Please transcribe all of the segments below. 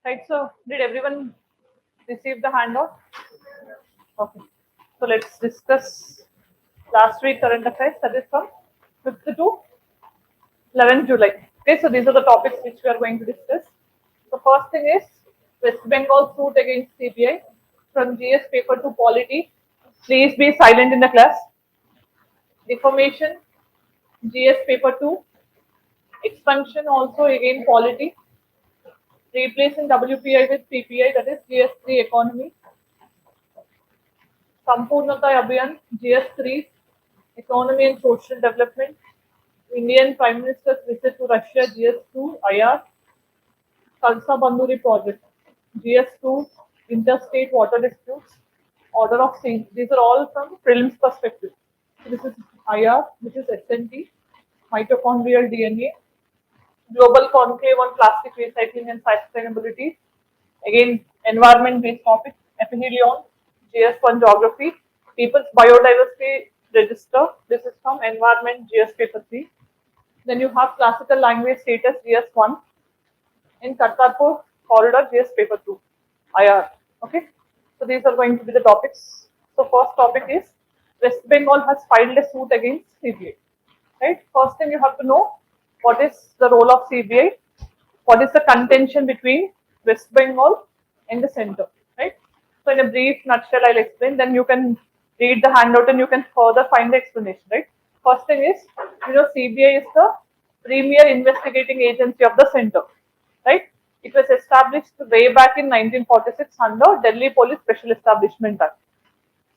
Right, so did everyone receive the handout? Okay. So let's discuss last week current affairs, that is from 5th to 11th July. Okay, so these are the topics which we are going to discuss. The first thing is West Bengal suit against CBI from GS paper to polity. Please be silent in the class. Deformation, GS paper 2. Expunction also again polity. Replacing WPI with PPI, that is GS3 economy. Sampurnata Abhiyan, GS3 economy and social development. Indian Prime Minister's visit to Russia, GS2 IR. Kalsa-Banduri Project, GS2 Interstate water disputes. Order of things. These are all from prelims perspective. So this is IR, this is SNT, Mitochondrial DNA, Global Conclave on Plastic Recycling and Sustainability. Again, environment-based topic, Aphelion, GS1 Geography, People's Biodiversity Register. This is from Environment, GS Paper 3. Then you have Classical Language Status, GS1. In Kartarpur Corridor, GS Paper 2, IR. Okay. So these are going to be the topics. So first topic is West Bengal has filed a suit against CBI. Right. First thing you have to know, what is the role of CBI? What is the contention between West Bengal and the center? Right. So in a brief nutshell, I'll explain. Then you can read the handout and you can further find the explanation. Right. First thing is, CBI is the premier investigating agency of the center. Right. It was established way back in 1946 under Delhi Police Special Establishment Act.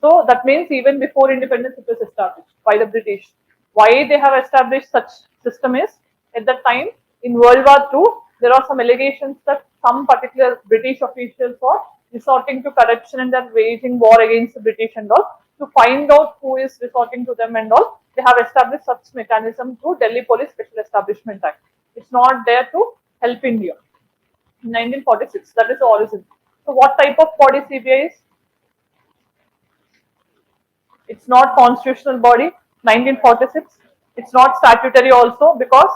So that means even before independence it was established by the British. Why they have established such system is, at that time in World War II, there are some allegations that some particular British officials are resorting to corruption and are waging war against the British and all. To find out who is resorting to them and all, they have established such mechanism through Delhi Police Special Establishment Act. It's not there to help India. 1946, that is the origin. So what type of body CBI is? It's not constitutional body, 1946. It's not statutory also, because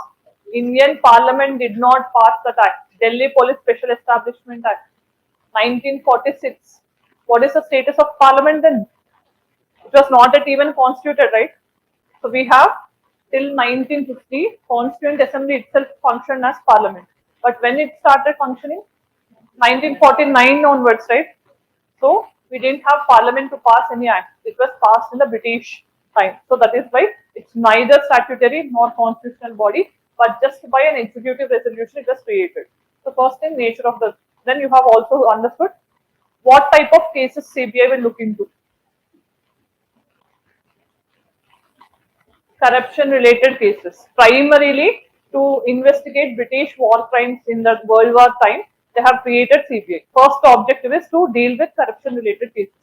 Indian Parliament did not pass that act. Delhi Police Special Establishment Act, 1946. What is the status of Parliament then? It was not yet even constituted, right? So we have till 1950, Constituent Assembly itself functioned as Parliament. But when it started functioning, 1949 onwards, right? So we didn't have Parliament to pass any act. It was passed in the British time. So that is why it's neither statutory nor constitutional body, but just by an executive resolution it was created. So first thing, nature of the. Then you have also understood what type of cases CBI will look into. Corruption related cases, primarily to investigate British war crimes in the World War time. They have created CBI. First objective is to deal with corruption related cases.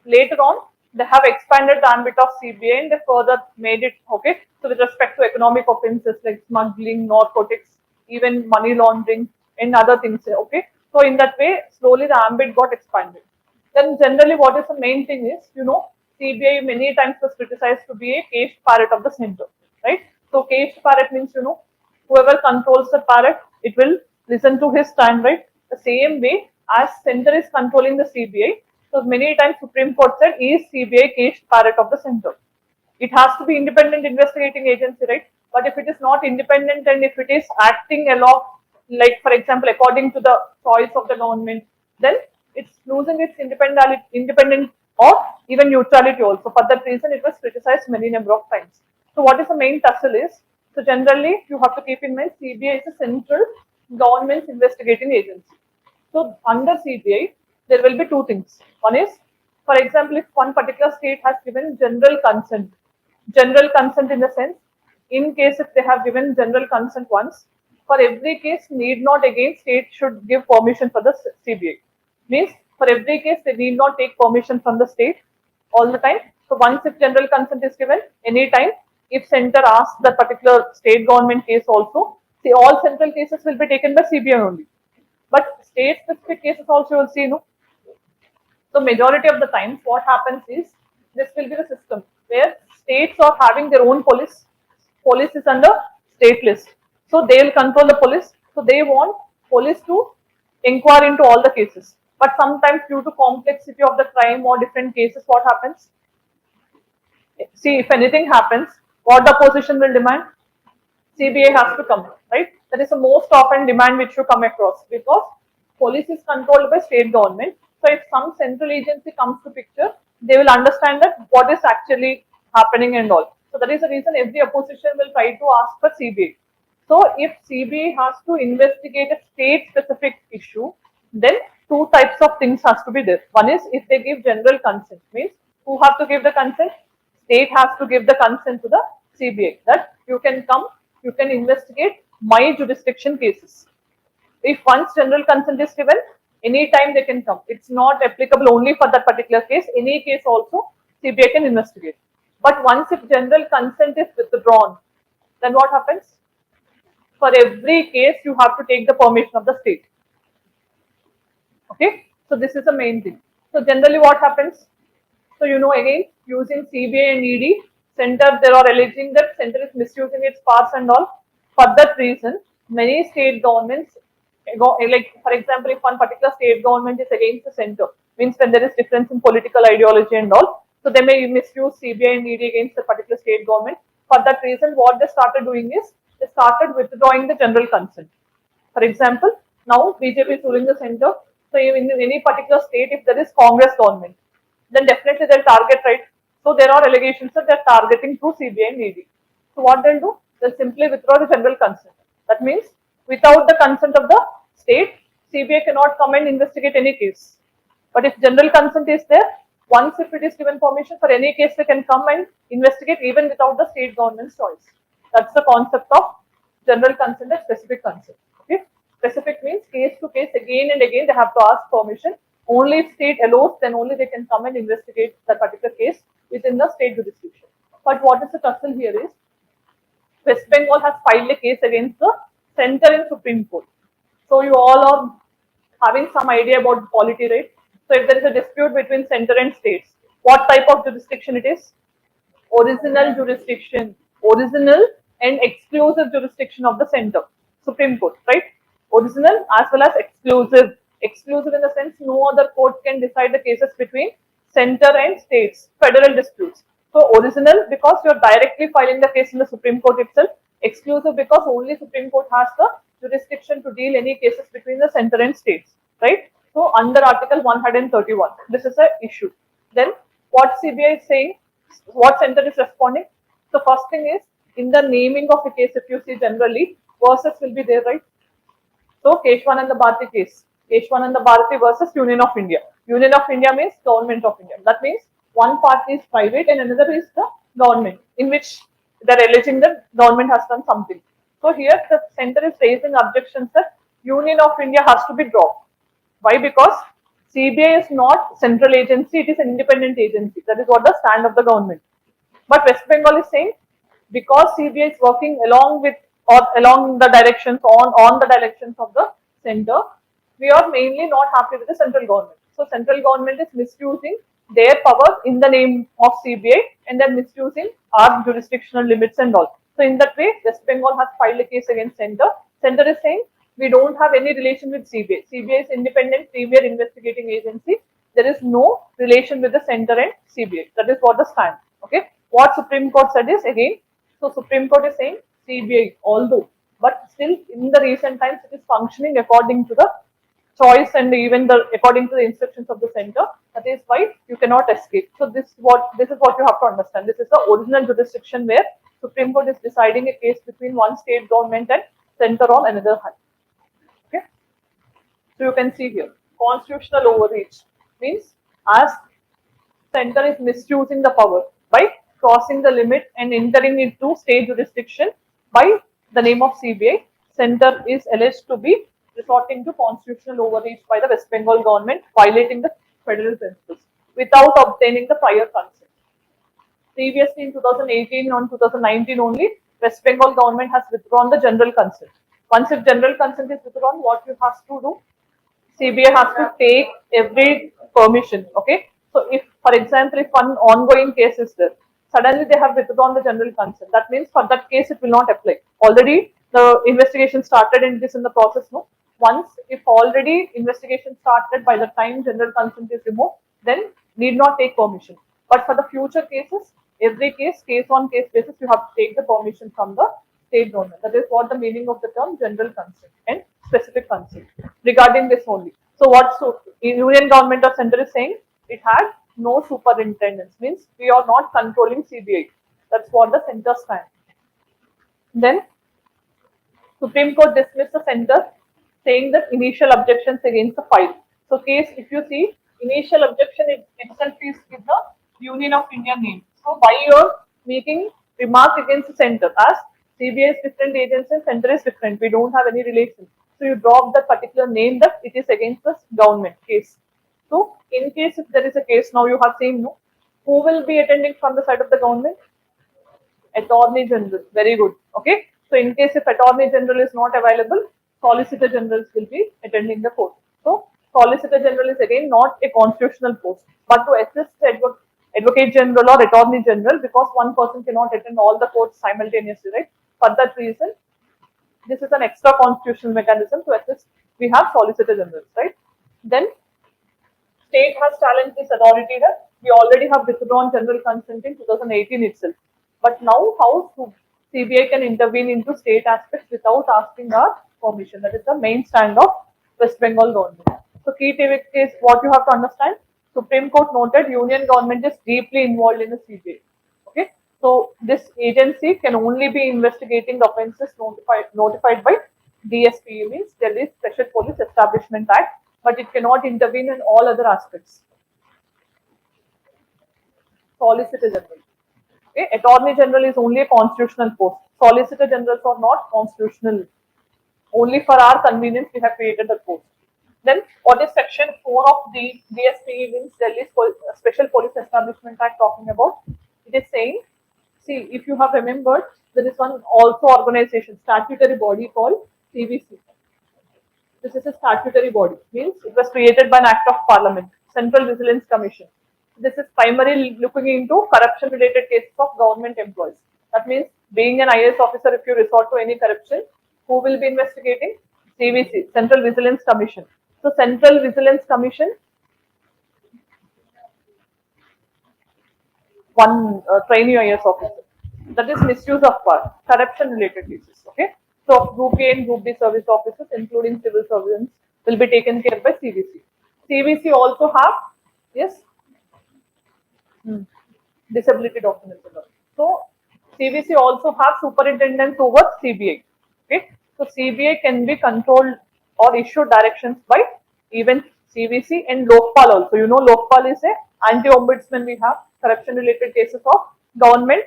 Later on, they have expanded the ambit of CBI and they further made it okay. So with respect to economic offences like smuggling, narcotics, even money laundering and other things. Okay. So in that way, slowly the ambit got expanded. Then generally, what is the main thing is, CBI many times was criticized to be a caged parrot of the center, right? So caged parrot means, whoever controls the parrot, it will listen to his stand, right? The same way as center is controlling the CBI. So many times Supreme Court said, is CBI caged parrot of the center? It has to be independent investigating agency, right? But if it is not independent and if it is acting along, like for example, according to the choice of the government, then it's losing its independent or even neutrality also. For that reason, it was criticized many number of times. So what is the main tussle is? So generally, you have to keep in mind CBI is a central government's investigating agency. So under CBI, there will be two things. One is, for example, if one particular state has given general consent in the sense, in case if they have given general consent once, for every case need not again state should give permission for the CBI. Means for every case they need not take permission from the state all the time. So once if general consent is given, anytime if center asks the particular state government case also, see all central cases will be taken by CBI only. But state specific cases also you will see, So majority of the times what happens is, this will be the system where states are having their own police. Police is under state list. So they will control the police. So they want police to inquire into all the cases. But sometimes due to complexity of the crime or different cases, what happens? See, if anything happens, what the opposition will demand? CBI has to come, right? That is the most often demand which you come across, because police is controlled by state government. So if some central agency comes to picture, they will understand that what is actually happening and all. So that is the reason every opposition will try to ask for CBI. So if CBI has to investigate a state specific issue, then two types of things has to be there. One is if they give general consent, means who have to give the consent? State has to give the consent to the CBI that you can come, you can investigate my jurisdiction cases. If once general consent is given, any time they can come. It's not applicable only for that particular case. Any case also CBI can investigate. But once if general consent is withdrawn, then what happens? For every case, you have to take the permission of the state. Okay, so this is the main thing. So generally, what happens? So again, using CBI and ED, center they are alleging that center is misusing its powers and all. For that reason, many state governments like, for example, if one particular state government is against the center, means when there is difference in political ideology and all, so they may misuse CBI and ED against the particular state government. For that reason, what they started doing is they started withdrawing the general consent. For example, now BJP is ruling the center. So in any particular state, if there is Congress government, then definitely they'll target, right? So there are allegations that they're targeting through CBI and ED. So what they'll do? They'll simply withdraw the general consent. That means without the consent of the state, CBI cannot come and investigate any case. But if general consent is there, once if it is given permission for any case, they can come and investigate even without the state government's choice. That's the concept of general consent and specific consent. Okay, specific means case to case, again and again they have to ask permission. Only if state allows, then only they can come and investigate that particular case within the state jurisdiction. But what is the tussle here is, West Bengal has filed a case against the center in Supreme Court. So you all are having some idea about polity, right? So if there is a dispute between center and states, what type of jurisdiction it is? Original jurisdiction, original and exclusive jurisdiction of the center, Supreme Court, right? Original as well as exclusive. Exclusive in the sense no other court can decide the cases between center and states, federal disputes. So original because you are directly filing the case in the Supreme Court itself. Exclusive because only Supreme Court has the jurisdiction to deal any cases between the center and states, right? So under Article 131, this is a issue. Then what CBI is saying, what center is responding? So first thing is, in the naming of a case, if you see generally, versus will be there, right? So Keshwananda Bharati case, Keshwananda Bharati versus Union of India. Union of India means Government of India. That means one party is private and another is the government, in which they are alleging that government has done something. So here the center is raising objections that Union of India has to be dropped. Why? Because CBI is not central agency, it is an independent agency. That is what the stand of the government. But West Bengal is saying, because CBI is working along with or along the directions on the directions of the center, we are mainly not happy with the central government. So central government is misusing their power in the name of CBI and then misusing our jurisdictional limits and all. So in that way, West Bengal has filed a case against center. Center is saying we don't have any relation with CBI. CBI is independent premier investigating agency. There is no relation with the center and CBI. That is what the stand. Okay. What Supreme Court said is again, so Supreme Court is saying CBI, although, but still in the recent times it is functioning according to the choice and even according to the instructions of the center. That is why you cannot escape. So this is what you have to understand. This is the original jurisdiction where Supreme Court is deciding a case between one state government and center on another hand. Okay. So you can see here, constitutional overreach means as center is misusing the power by crossing the limit and entering into state jurisdiction by the name of CBI, center is alleged to be resorting to constitutional overreach by the West Bengal government, violating the federal principles without obtaining the prior consent. Previously in 2018 and 2019 only, West Bengal government has withdrawn the general consent. Once if general consent is withdrawn, what you have to do? CBI has to take every permission. Okay. So if, for example, if one ongoing case is there, suddenly they have withdrawn the general consent. That means for that case it will not apply. Already the investigation started and it is in the process. No. Once, if already investigation started by the time general consent is removed, then need not take permission. But for the future cases, every case on case basis, you have to take the permission from the state government. That is what the meaning of the term general consent and specific consent regarding this only. So what Union government or center is saying, it had no superintendence, means we are not controlling CBI. That's what the center stand. Then Supreme Court dismissed the center, saying that initial objections against the file. So case, if you see, initial objection itself is with the Union of India name. So why you're making remark against the center, as CBI is different agency, center is different. We don't have any relation. So you drop that particular name that it is against the government case. So in case if there is a case, now you have seen, no, who will be attending from the side of the government? Attorney General. Very good. Okay. So in case if Attorney General is not available, Solicitor Generals will be attending the court. So Solicitor General is again not a constitutional post, but to assist Advocate General or Attorney General, because one person cannot attend all the courts simultaneously, right? For that reason, this is an extra constitutional mechanism to assist. We have Solicitor Generals, right? Then state has challenged this authority that we already have withdrawn general consent in 2018 itself. But now how CBI can intervene into state aspects without asking our permission? That is the main stand of West Bengal government. So key takeaway is what you have to understand. Supreme Court noted Union government is deeply involved in the CBI. Okay. So this agency can only be investigating the offences notified by DSP, means Delhi Special Police Establishment Act, but it cannot intervene in all other aspects. Solicitor General. Okay, Attorney General is only a constitutional post. Solicitor Generals are not constitutional. Only for our convenience we have created the post. Then what is section 4 of the DSP, means Delhi Special Police Establishment Act, talking about? It is saying, see, if you have remembered, there is one also organization, statutory body called CVC. This is a statutory body, means it was created by an act of parliament, Central Vigilance Commission. This is primarily looking into corruption related cases of government employees. That means being an IAS officer, if you resort to any corruption, who will be investigating? CVC, Central Vigilance Commission. So Central Vigilance Commission, one trainee IAS officer. That is misuse of power, corruption related cases. Okay. So Group A and Group B service officers, including civil servants, will be taken care by CVC. CVC also have, yes, disability documents. So CVC also have superintendence over CBI. Okay. So CBI can be controlled or issued directions by even CVC and Lokpal also. You know, Lokpal is a anti-ombudsman. We have corruption related cases of government,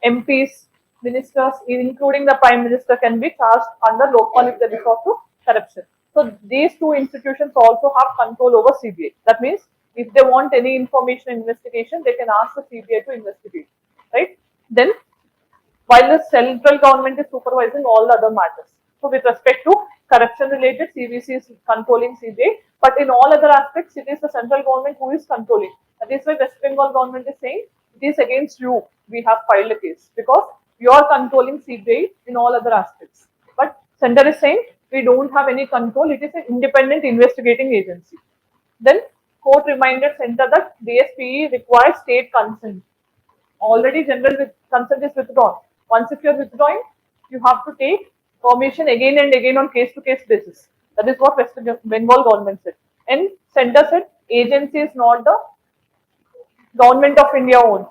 MPs, ministers, including the Prime Minister, can be charged under Lokpal if they resort to corruption. So these two institutions also have control over CBI. That means if they want any information investigation, they can ask the CBI to investigate. Right? Then, while the central government is supervising all the other matters. So with respect to corruption related, CVC is controlling CBI, but in all other aspects, it is the central government who is controlling. That is why West Bengal government is saying it is against you. We have filed a case because you are controlling CBI in all other aspects. But center is saying we don't have any control. It is an independent investigating agency. Then court reminded center that DSPE requires state consent. Already general consent is withdrawn. Once if you are withdrawing, you have to take permission again and again on case-to-case basis. That is what West Bengal government said. And center said agency is not the government of India owned.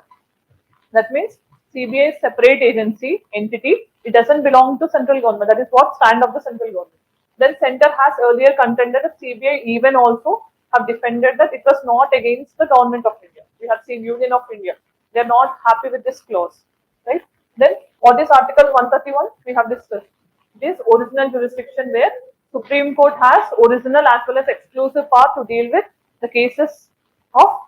That means CBI is separate agency entity. It doesn't belong to central government. That is what stand of the central government. Then center has earlier contended that CBI even also have defended that it was not against the government of India. We have seen Union of India. They are not happy with this clause, right? Then what is Article 131? We have discussed. It is original jurisdiction where Supreme Court has original as well as exclusive power to deal with the cases of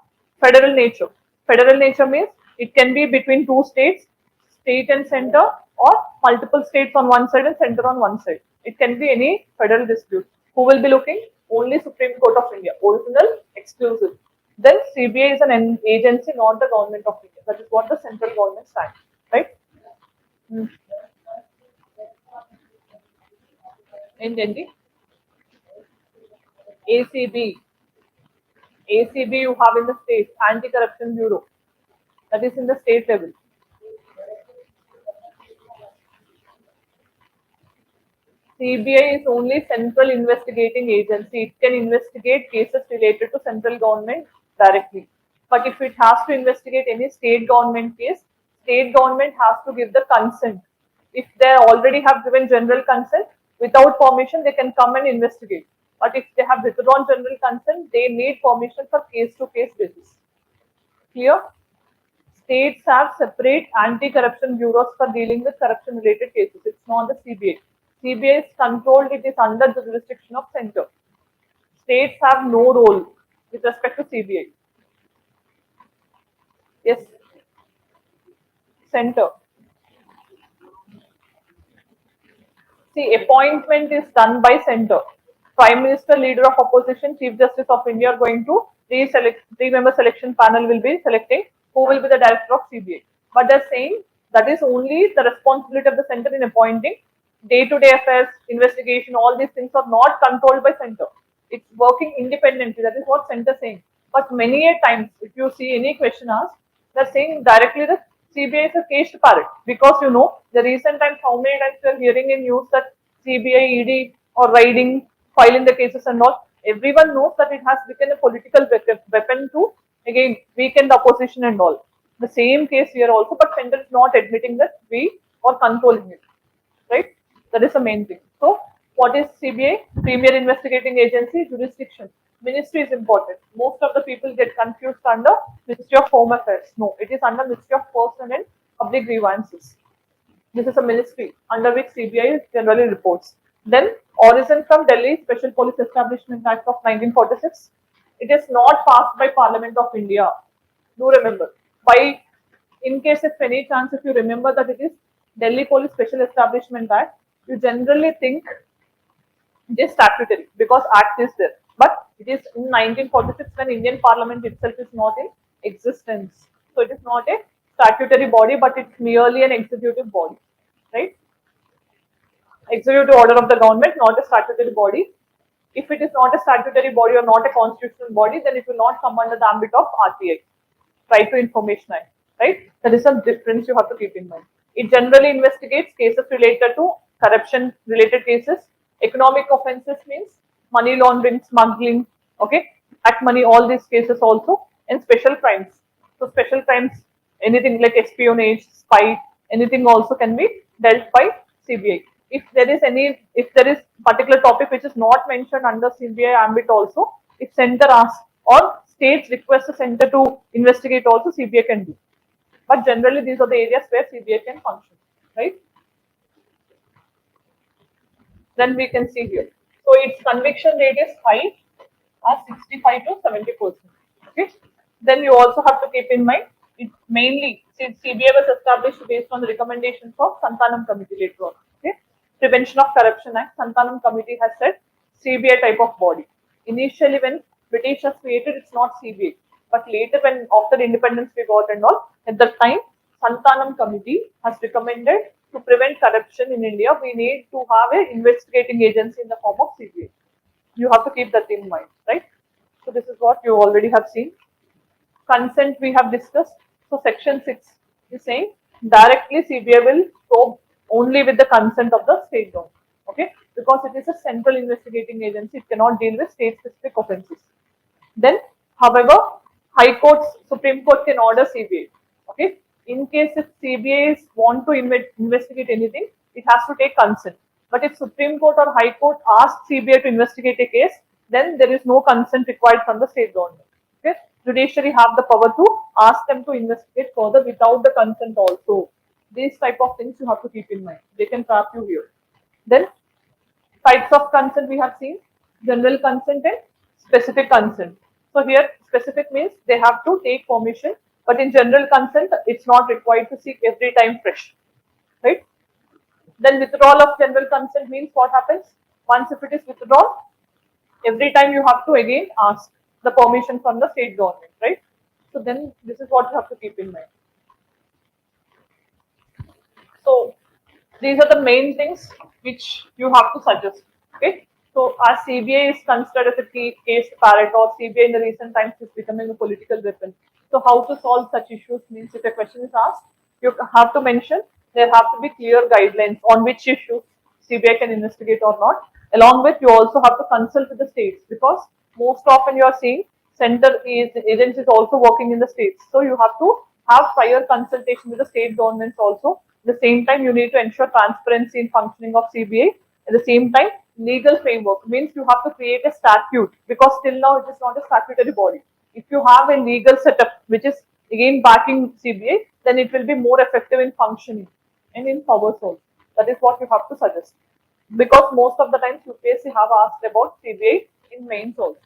federal nature. Federal nature means it can be between two states, state and center, or multiple states on one side and center on one side. It can be any federal dispute. Who will be looking? Only Supreme Court of India. Original, exclusive. Then CBI is an agency, not the government of India. That is what the central government stands, right? ఏంటండి ACB, ACB you have in the state, Anti-Corruption Bureau, that is in the state level. CBI is only central investigating agency. It can investigate cases related to central government directly. But if it has to investigate any state government case, state government has to give the consent. If they already have given general consent, without permission, they can come and investigate. But if they have withdrawn general consent, they need permission for case-to-case basis. Clear? States have separate anti-corruption bureaus for dealing with corruption-related cases. It's not the CBI. CBI is controlled, it is under the jurisdiction of center. States have no role with respect to CBI. Yes, center. See, appointment is done by center. Prime Minister, Leader of Opposition, Chief Justice of India are going to reselect, three-member selection panel will be selecting who will be the director of CBI. But they're saying that is only the responsibility of the center in appointing. Day-to-day affairs, investigation, all these things are not controlled by center. It's working independently. That is what center is saying. But many a times, if you see any question asked, they're saying directly that CBI is a caged parrot, because you know the recent times how many times we are hearing in news that CBI, ED or riding, filing the cases and all. Everyone knows that it has become a political weapon to again weaken the opposition and all. The same case here also, but center is not admitting that we are controlling it, right? That is the main thing. So, what is CBI? Premier Investigating Agency, jurisdiction. Ministry is important. Most of the people get confused under Ministry of Home Affairs. No, it is under Ministry of Personnel and Public Grievances. This is a ministry under which CBI generally reports. Then, origin from Delhi Special Police Establishment Act of 1946. It is not passed by Parliament of India. Do remember. By, in case if any chance, if you remember that it is Delhi Police Special Establishment Act, you generally think it is statutory because Act is there. But it is in 1946 when Indian Parliament itself is not in existence. So it is not a statutory body, but it's merely an executive body, right? Executive order of the government, not a statutory body. If it is not a statutory body or not a constitutional body, then it will not come under the ambit of RTI, Right to Information Act, right? That is a difference you have to keep in mind. It generally investigates cases related to corruption related cases. Economic offences means money laundering, smuggling, okay, act money, all these cases also, and special crimes. So special crimes, anything like espionage, spy, anything also can be dealt by CBI. If there is particular topic which is not mentioned under CBI ambit also, if center asks or states request the center to investigate also, CBI can do. But generally these are the areas where CBI can function, right? Then we can see here. So its conviction rate is high at 65 to 70%. Okay. Then you also have to keep in mind it mainly since CBI was established based on the recommendations of Santanam Committee later on. Okay. Prevention of Corruption Act, Santanam Committee has said CBI type of body. Initially when British was created, it's not CBI. But later when after independence we got and all, at that time Santanam Committee has recommended to prevent corruption in India, we need to have an investigating agency in the form of CBI. You have to keep that in mind, right? So this is what you already have seen. Consent we have discussed. So section 6 is saying directly CBI will probe only with the consent of the state government. Okay, because it is a central investigating agency, it cannot deal with state specific offences. Then, however, High Court, Supreme Court can order CBI. Okay, in case if CBI want to investigate anything, it has to take consent. But if Supreme Court or High Court asks CBI to investigate a case, then there is no consent required from the state government. Okay, judiciary have the power to ask them to investigate further without the consent also. These type of things you have to keep in mind. They can trap you here. Then types of consent we have seen, general consent and specific consent. So here specific means they have to take permission, but in general consent it's not required to seek every time fresh, right? Then withdrawal of general consent means what happens? Once if it is withdrawn, every time you have to again ask the permission from the state government, right? So then this is what you have to keep in mind. So these are the main things which you have to suggest. Okay. So as CBI is considered as a key case parrot, or CBI in the recent times is becoming a political weapon. So how to solve such issues means if a question is asked, you have to mention there have to be clear guidelines on which issue CBI can investigate or not. Along with you also have to consult with the states, because most often you are seeing center agencies also working in the states. So you have to have prior consultation with the state governments also. At the same time, you need to ensure transparency in functioning of CBI. At the same time, legal framework means you have to create a statute, because till now it is not a statutory body. If you have a legal setup which is again backing CBI, then it will be more effective in functioning and in powers also. That is what you have to suggest. Because most of the times UPSC have asked about CBI in mains also,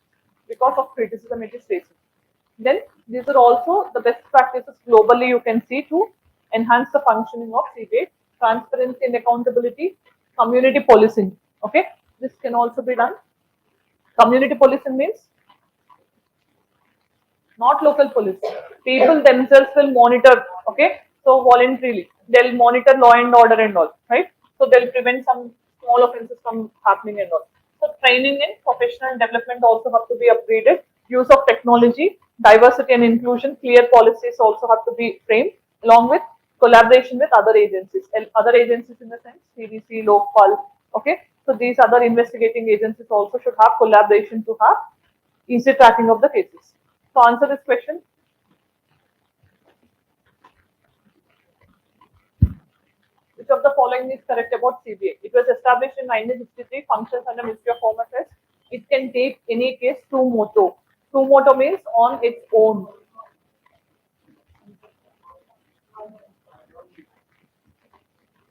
because of criticism it is facing. Then these are also the best practices globally you can see to enhance the functioning of CBI: transparency and accountability, community policing. Okay, this can also be done. Community policing means not local police. People themselves will monitor. Okay, so voluntarily they'll monitor law and order and all, right? So they'll prevent some small offences from happening and all. So training and professional development also have to be upgraded. Use of technology, diversity and inclusion, clear policies also have to be framed, along with collaboration with other agencies. And other agencies in the sense CDC, Lokpal. Okay, so these other investigating agencies also should have collaboration to have easy tracking of the cases. So answer this question. Which of the following is correct about CBI? It was established in 1963, functions under Ministry of Home Affairs. It can take any case suo motu. Suo motu means on its own.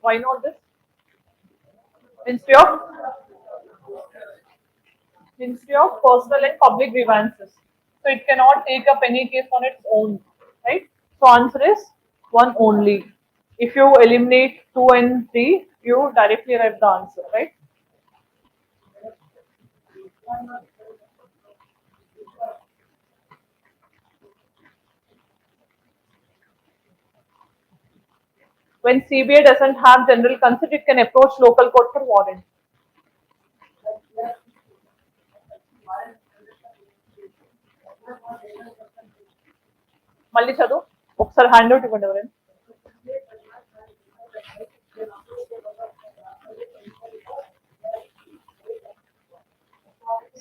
Why not this? Ministry of Personal and Public Grievances. So it cannot take up any case on its own, right? So answer is one only. If you eliminate 2 and 3, you directly arrive the answer, right? When CBI doesn't have general consent, it can approach local court for warrant. మళ్ళీ చదువు ఒకసారి hand out ఇవ్వండి ఎవరైనా.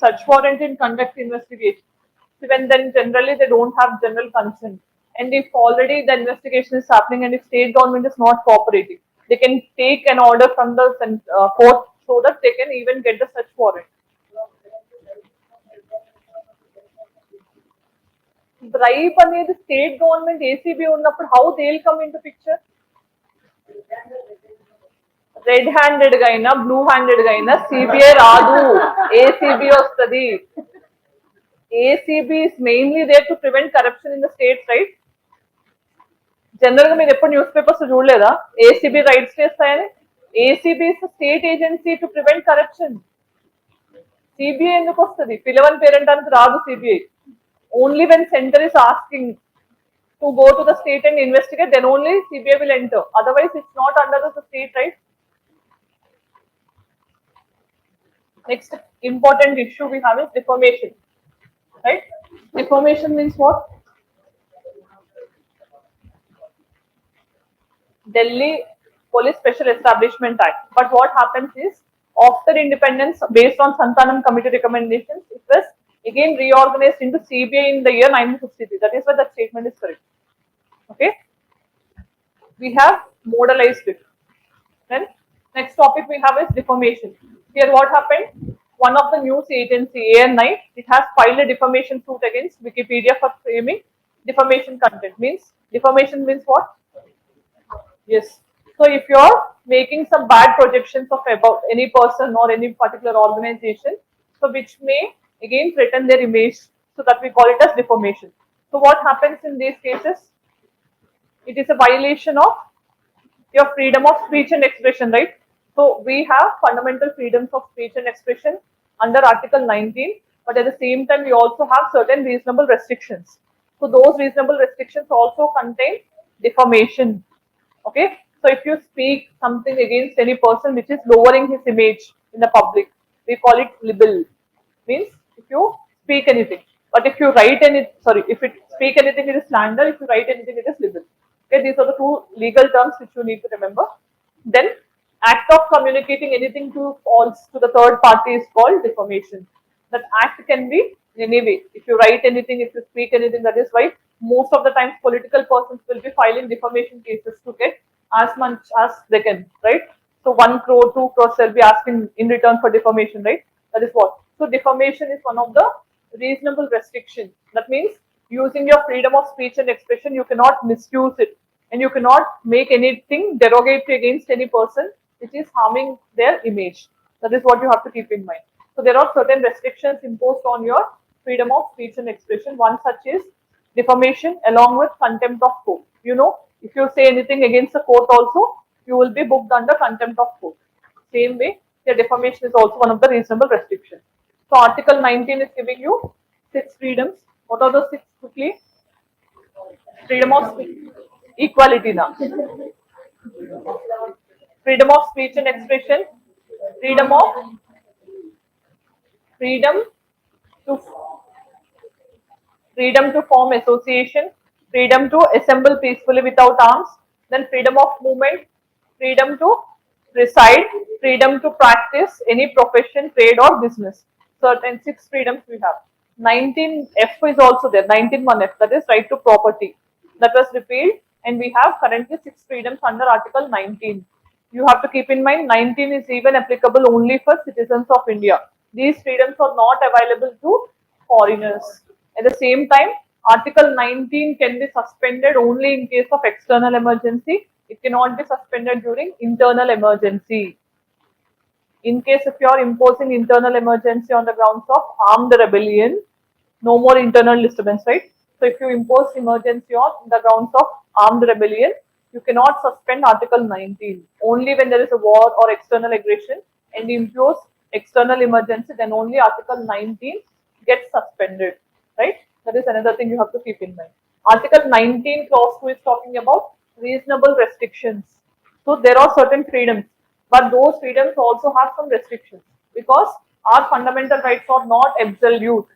Such warrant in conduct investigation. When then generally they don't have general consent. And if already the investigation is happening and if state government is not cooperating, they can take an order from the court so that they can even get the such warrant. Bribe అనేది state government ACB ఉన్నప్పుడు how they'll come into picture? Red handed గా అయినా blue handed గా అయినా CBI రాదు, ACB వస్తుంది. ACB is mainly there to prevent corruption in the states, right? General గా మీరు ఎప్పుడు న్యూస్ పేపర్స్ చూడలేదా ఏసీబీ రైట్స్ చేస్తాయని? ACB is state agency to prevent corruption. CBI ఎందుకు వస్తుంది? పిలవని పేరెంటానికి రాదు CBI. Only when centre is asking to go to the state and investigate, then only CBI will enter. Otherwise, it's not under the state, right? Next important issue we have is defamation, right? Defamation means what? Delhi Police Special Establishment Act. But what happens is, after independence, based on Santanam Committee recommendations, it was again reorganized into CBI in the year 1963. That is why that statement is correct. Okay, we have modalized it. Then next topic we have is defamation. Here what happened? One of the news agency, ANI, it has filed a defamation suit against Wikipedia for framing defamation content. Defamation means what? Yes. So if you are making some bad projections of about any person or any particular organization, so which may again threaten their image, so that we call it as defamation. So what happens in these cases? It is a violation of your freedom of speech and expression, right? So we have fundamental freedoms of speech and expression under Article 19, but at the same time we also have certain reasonable restrictions. So those reasonable restrictions also contain defamation. Okay, so if you speak something against any person which is lowering his image in the public, we call it libel. Means if you speak anything. But if you write if it speak anything, it is slander. If you write anything, it is libel. Okay, these are the two legal terms which you need to remember. Then, act of communicating anything to false to the third party is called defamation. That act can be in any way. If you write anything, if you speak anything, that is why most of the times political persons will be filing defamation cases to get as much as they can, right? So 1 crore, 2 crores they'll be asking in return for defamation, right? That is what. So defamation is one of the reasonable restrictions. That means using your freedom of speech and expression, you cannot misuse it, and you cannot make anything derogatory against any person which is harming their image. That is what you have to keep in mind. So there are certain restrictions imposed on your freedom of speech and expression. One such is defamation along with contempt of court. You know, if you say anything against the court also, you will be booked under contempt of court. Same way, the defamation is also one of the reasonable restrictions. So Article 19 is giving you 6 freedoms. What are the 6 quickly? Freedom of speech, equality now. Freedom of speech and expression, freedom of freedom to freedom to form association, freedom to assemble peacefully without arms, then freedom of movement, freedom to reside, freedom to practice any profession, trade or business. Certain 6 freedoms we have. 19F is also there, 19(1)F, that is right to property. That was repealed, and we have currently 6 freedoms under Article 19. You have to keep in mind 19 is even applicable only for citizens of India. These freedoms are not available to foreigners. At the same time, Article 19 can be suspended only in case of external emergency. It cannot be suspended during internal emergency. In case if you are imposing internal emergency on the grounds of armed rebellion, no more internal disturbance, right? So if you impose emergency on the grounds of armed rebellion, you cannot suspend Article 19. Only when there is a war or external aggression and impose external emergency, then only Article 19 gets suspended, right? That is another thing you have to keep in mind. Article 19 clause 2 is talking about reasonable restrictions. So there are certain freedoms, but those freedoms also have some restrictions because our fundamental rights are not absolute,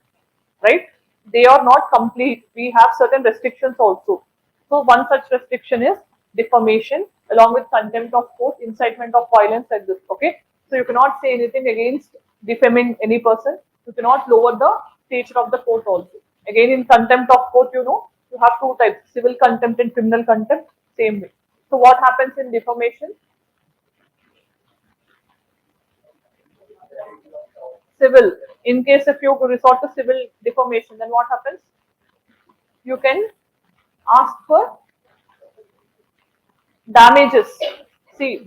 right? They are not complete. We have certain restrictions also. So one such restriction is defamation along with contempt of court, incitement of violence like this, okay? So you cannot say anything against defaming any person. You cannot lower the stature of the court also. Again, in contempt of court, you know, you have 2 types, civil contempt and criminal contempt, same way. So what happens in defamation? Civil. In case if you resort to civil defamation, then what happens? You can ask for damages. See,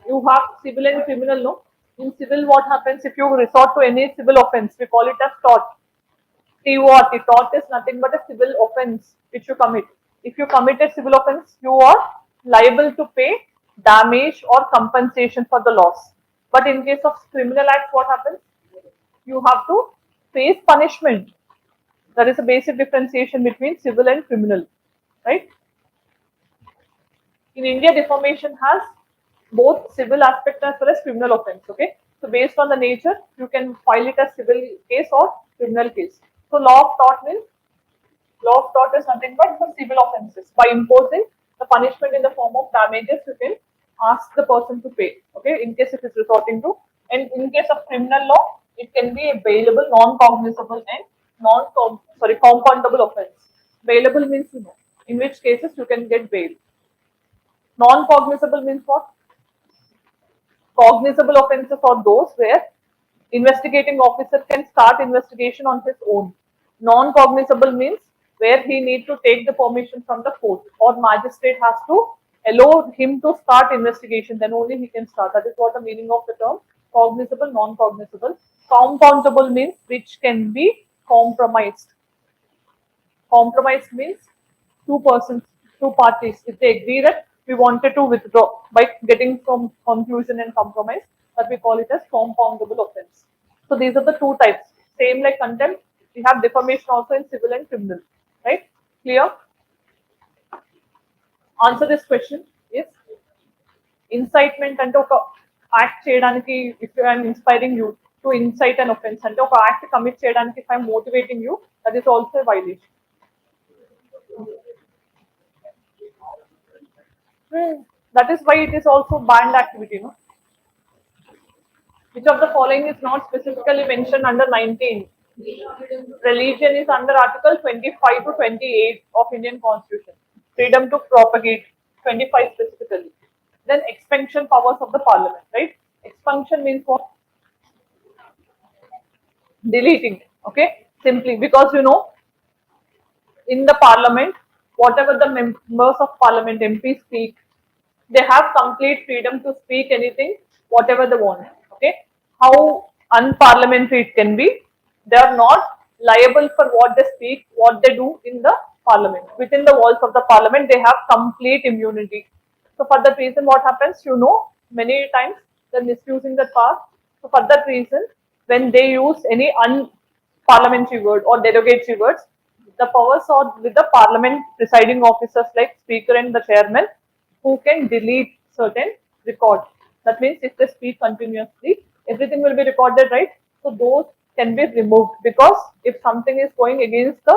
you have civil and criminal, no? In civil, what happens if you resort to any civil offense? We call it as tort. TOR. Tort is nothing but a civil offense which you commit. If you commit a civil offense, you are liable to pay damage or compensation for the loss. But in case of criminal acts, what happens? You have to face punishment. There is a basic differentiation between civil and criminal, right? In India, defamation has both civil aspect as well as criminal offense. Okay, so based on the nature, you can file it as civil case or criminal case. So law of tort is nothing but for civil offenses. By imposing the punishment in the form of damages, you can ask the person to pay. Okay, in case it is resorting to, and in case of criminal law, it can be a bailable, non-cognizable, and compoundable offense. Bailable means you know, in which cases you can get bail. Non-cognizable means what? Cognizable offences are those where investigating officer can start investigation on his own. Non-cognizable means where he need to take the permission from the court or magistrate has to allow him to start investigation, then only he can start. That is what the meaning of the term cognizable, non-cognizable. Compoundable means which can be compromised. Compromise means 2 persons, 2 parties, if they agree that we wanted to withdraw by getting some conclusion and compromise, that we call it as compoundable offense. So these are the 2 types. Same like contempt, we have defamation also in civil and criminal, right? Clear? Answer this question is incitement అంటే ఒక act చేయడానికి if I am inspiring you to incite an offense. అంటే ఒక act commit చేయడానికి if I'm motivating you, that is also a violation. That is why it is also banned activity, no? Which of the following is not specifically mentioned under 19? Religion is under Article 25 to 28 of Indian Constitution. Freedom to propagate, 25 specifically. Then expunction powers of the Parliament, right? Expunction means what? Deleting, okay? Simply because in the Parliament, whatever the members of Parliament MP speak, they have complete freedom to speak anything, whatever they want. Okay, how unparliamentary it can be, they are not liable for what they speak, what they do in the Parliament. Within the walls of the Parliament, they have complete immunity. So for that reason, what happens? Many times they're misusing the power. So for that reason, when they use any unparliamentary word or derogatory words, the powers are with the Parliament presiding officers like Speaker and the Chairman, who can delete certain records. That means if they speak continuously, everything will be recorded, right? So those can be removed, because if something is going against the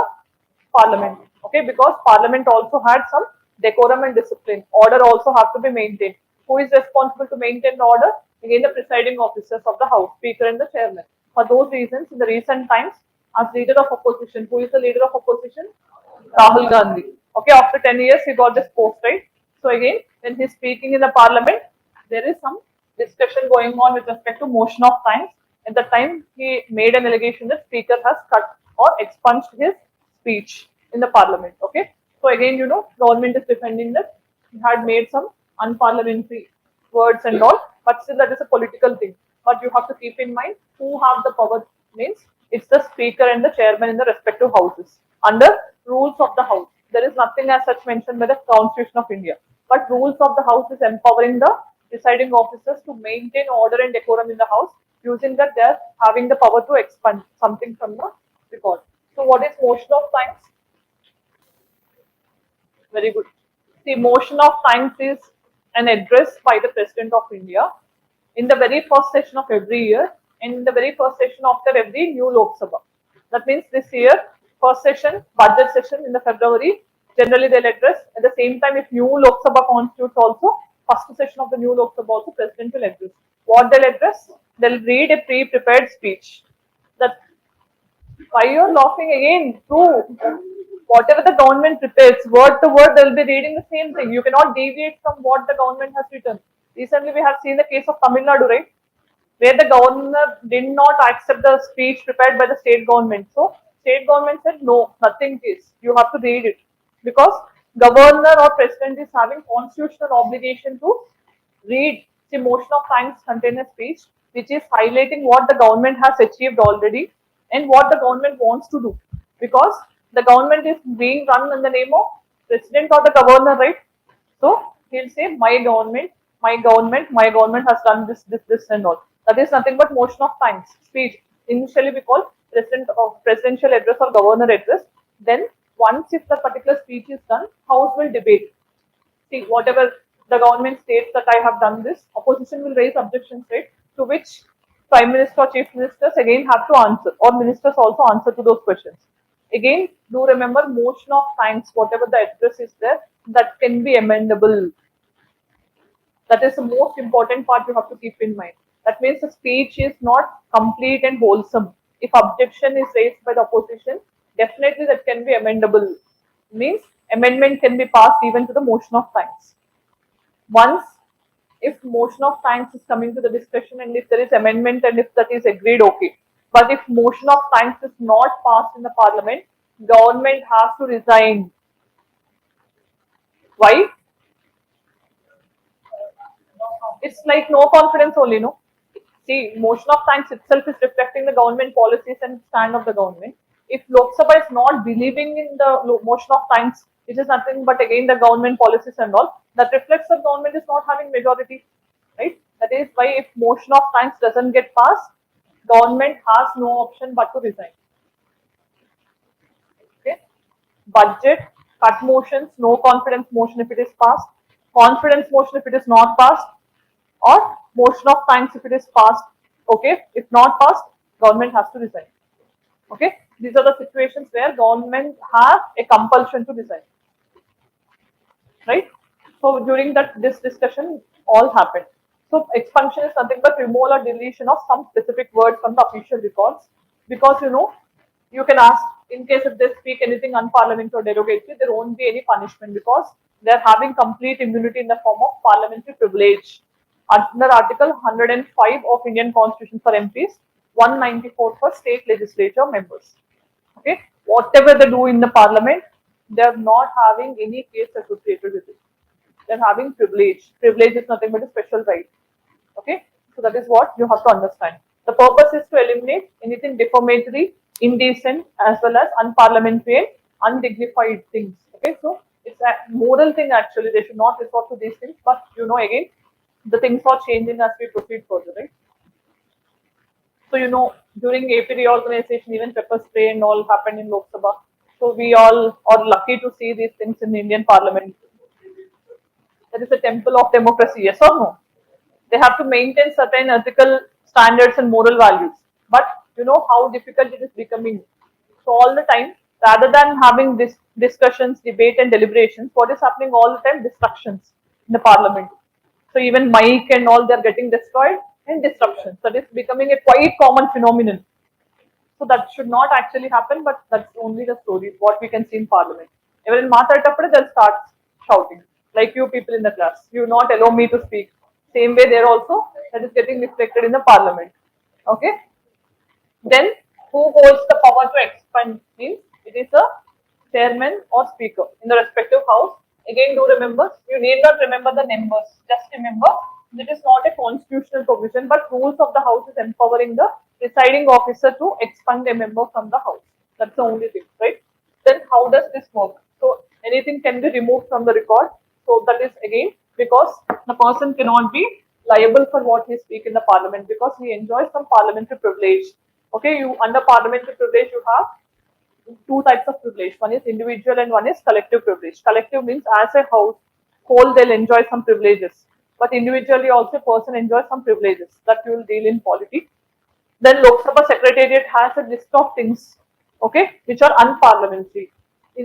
Parliament, okay, because Parliament also had some decorum and discipline. Order also have to be maintained. Who is responsible to maintain the order? Again, the presiding officers of the House, Speaker and the Chairman. For those reasons, in the recent times, as leader of opposition, who is the leader of opposition? Rahul Gandhi. Okay, after 10 years, he got this post, right? So again, when he's speaking in the Parliament, there is some discussion going on with respect to motion of thanks. At the time, he made an allegation that Speaker has cut or expunged his speech in the Parliament. Okay, so again, government is defending that he had made some unparliamentary words and all, but still that is a political thing. But you have to keep in mind who have the power, means it's the Speaker and the Chairman in the respective houses under rules of the House. There is nothing as such mentioned by the Constitution of India, but rules of the House is empowering the presiding officers to maintain order and decorum in the House. Using that, they are having the power to expand something from the record. So what is motion of thanks? Very good. The motion of thanks is an address by the President of India in the very first session of every year and in the very first session after every new Lok Sabha. That means this year, first session, budget session in the February, generally they'll address. At the same time, if new Lok Sabha constitutes also, first session of the new Lok Sabha also, President will address. What they'll address? They'll read a pre-prepared speech. That why you're laughing again? True. Whatever the government prepares, word to word, they'll be reading the same thing. You cannot deviate from what the government has written. Recently, we have seen the case of Tamil Nadu, right? Where the governor did not accept the speech prepared by the state government. So, state government said, no, nothing is. You have to read it. Because governor or president is having constitutional obligation to read the motion of thanks contain a speech which is highlighting what the government has achieved already and what the government wants to do. Because the government is being run in the name of president or the governor, right? So he'll say, my government, my government, my government has done this, and all. That is nothing but motion of thanks speech. Initially, we call presidential address or governor address. Then, once if the particular speech is done, House will debate. See, whatever the government states that I have done this, opposition will raise objections, right? To which Prime Minister or Chief Ministers again have to answer, or ministers also answer to those questions. Again, do remember motion of thanks, whatever the address is there, that can be amendable. That is the most important part you have to keep in mind. That means the speech is not complete and wholesome. If objection is raised by the opposition, definitely that can be amendable. Means amendment can be passed even to the motion of thanks. Once, if motion of thanks is coming to the discussion and if there is amendment and if that is agreed, okay. But if motion of thanks is not passed in the Parliament, government has to resign. Why? It's like no confidence only, no? See, motion of thanks itself is reflecting the government policies and stand of the government. If Lok Sabha is not believing in the motion of thanks, which is nothing but again the government policies and all, that reflects the government is not having majority, right? That is why if motion of thanks doesn't get passed, government has no option but to resign. Okay? Budget, cut motions, no confidence motion if it is passed, confidence motion if it is not passed, or motion of thanks if it is passed. Okay, if not passed, government has to resign. Okay, these are the situations where government have a compulsion to resign, right? So during this discussion all happened. So expunction is nothing but removal or deletion of some specific word from the official records, because you can ask, in case if they speak anything unparliamentary or derogatory, there won't be any punishment because they are having complete immunity in the form of parliamentary privilege under Article 105 of Indian Constitution for MPs, 194 for state legislature members. Okay, whatever they do in the parliament, they are not having any case associated with it. They are having privilege. Privilege is nothing but a special right. Okay, so that is what you have to understand. The purpose is to eliminate anything defamatory, indecent, as well as unparliamentary and undignified things. Okay, so it's a moral thing actually. They should not resort to these things, but again, the things are changing as we proceed further, right? So during AP reorganization, even pepper spray and all happened in Lok Sabha. So we all are lucky to see these things in the Indian Parliament. That is a temple of democracy, yes or no? They have to maintain certain ethical standards and moral values. But you know how difficult it is becoming. So all the time, rather than having this discussions, debate and deliberations, what is happening all the time? Destructions in the parliament. So even mic and all, they are getting destroyed and disruptions. That is becoming a quite common phenomenon. So that should not actually happen, but that's only the story, what we can see in parliament. Even in Matatapade, they'll start shouting, like you people in the class. You not allow me to speak. Same way there also, that is getting reflected in the parliament. Okay. Then who holds the power to expand means it is a chairman or speaker in the respective house. Again, do remember, you need not remember the numbers. Just remember, it is not a constitutional provision, but rules of the house is empowering the presiding officer to expand a member from the house. That's the only thing, right? Then how does this work? So anything can be removed from the record. So that is again because the person cannot be liable for what he speak in the parliament because he enjoys some parliamentary privilege. Okay, you under parliamentary privilege you have two types of privilege. One is individual and one is collective privilege. Collective means as a house whole they'll enjoy some privileges, but individually also a person enjoys some privileges that you will deal in polity. Then Lok Sabha Secretariat has a list of things, okay, which are unparliamentary.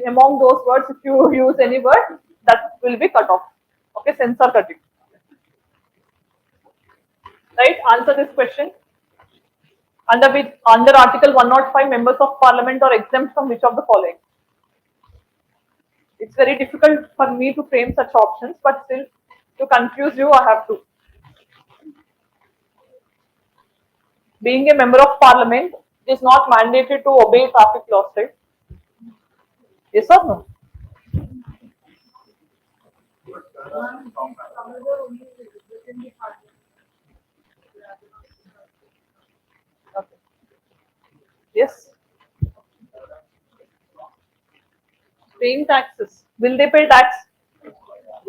Among those words, if you use any word, that will be cut off. Okay, censor cutting. Right? Answer this question. Under Article 105, members of Parliament are exempt from which of the following? It's very difficult for me to frame such options, but still, to confuse you, I have to. Being a member of Parliament, it is not mandated to obey traffic laws, right? Yes or no? Okay. Yes. Paying taxes. Will they pay tax?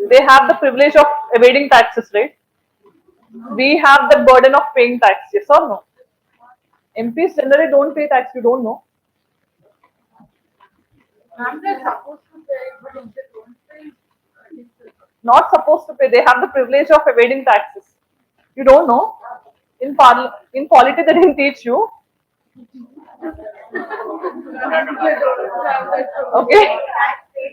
They have the privilege of evading taxes, right? We have the burden of paying tax, yes or no? MPs generally don't pay tax, you don't know. They're supposed to pay, but if they don't pay, Not supposed to pay, they have the privilege of evading taxes. You don't know. In polity they didn't teach you. Okay.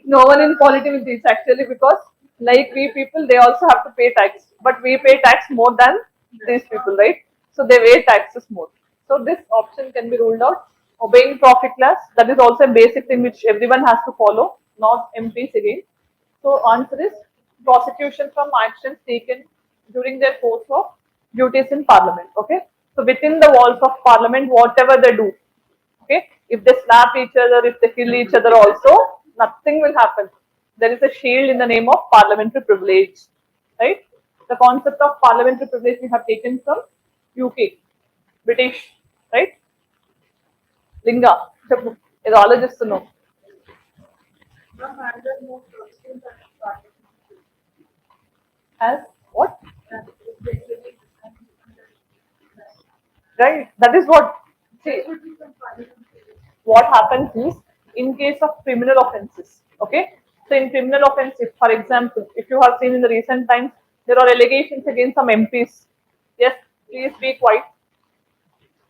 No one in polity will teach actually because like we people they also have to pay tax. But we pay tax more than these people, right? So they pay taxes more. So this option can be ruled out. Obeying profit laws, that is also a basic thing which everyone has to follow, not MPs again. So answer is prosecution from actions taken during their course of duties in parliament. Okay. So within the walls of parliament, whatever they do, okay, if they slap each other, if they kill each other also, nothing will happen. There is a shield in the name of parliamentary privilege, right? The concept of parliamentary privilege we have taken from UK, British, right? Linga, is all just to know. some handle more questions and starting. As what? And if they really Right? That is what. See, there should be some punishment. what happens is in case of criminal offences, okay, so in criminal offence, if for example if you have seen in the recent times there are allegations against some MPs, yes, please be quiet.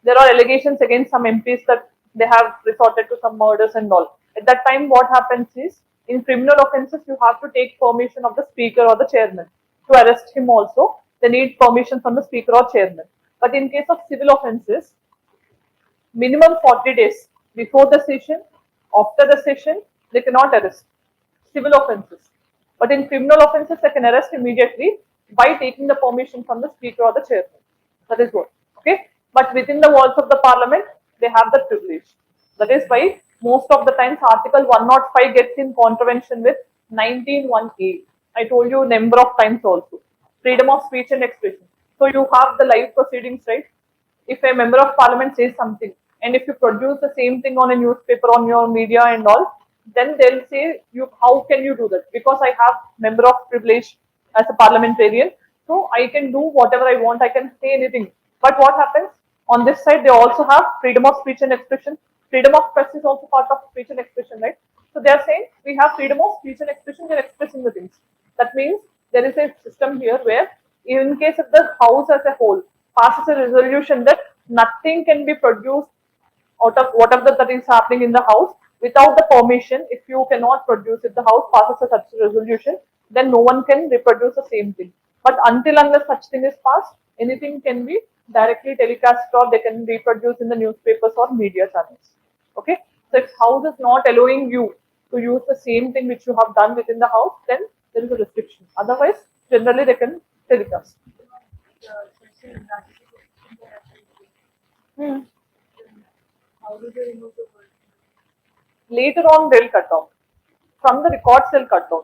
There are allegations against some MPs that they have resorted to some murders and all. At that time, what happens is, in criminal offences, you have to take permission of the speaker or the chairman. To arrest him also, they need permission from the speaker or chairman. But in case of civil offences, minimum 40 days before the session, after the session, they cannot arrest. Civil offences. But in criminal offences, they can arrest immediately by taking the permission from the speaker or the chairman. That is what. Okay. But within the walls of the parliament, they have that privilege. That is why most of the times Article 105 gets in contravention with 19(1)(a). I told you number of times also. Freedom of speech and expression. So you have the live proceedings, right? If a member of parliament says something, and if you produce the same thing on a newspaper, on your media and all, then they'll say, you how can you do that? Because I have member of privilege as a parliamentarian, so I can do whatever I want, I can say anything. But what happens on this side, they also have freedom of speech and expression. Freedom of press is also part of speech and expression, right? So they are saying we have freedom of speech and expression, they're expressing the things. That means there is a system here where, in case of the house as a whole passes a resolution that nothing can be produced out of whatever that is happening in the house without the permission. If you cannot produce, if the house passes a such resolution, then no one can reproduce the same thing. But until unless such thing is passed, anything can be directly telecast or they can reproduce in the newspapers or media channels. Okay, so if house is not allowing you to use the same thing which you have done within the house, then there is a restriction. Otherwise, generally they can telecast. Hmm. How do they remove the word? Later on, they'll cut down. From the records, they'll cut down.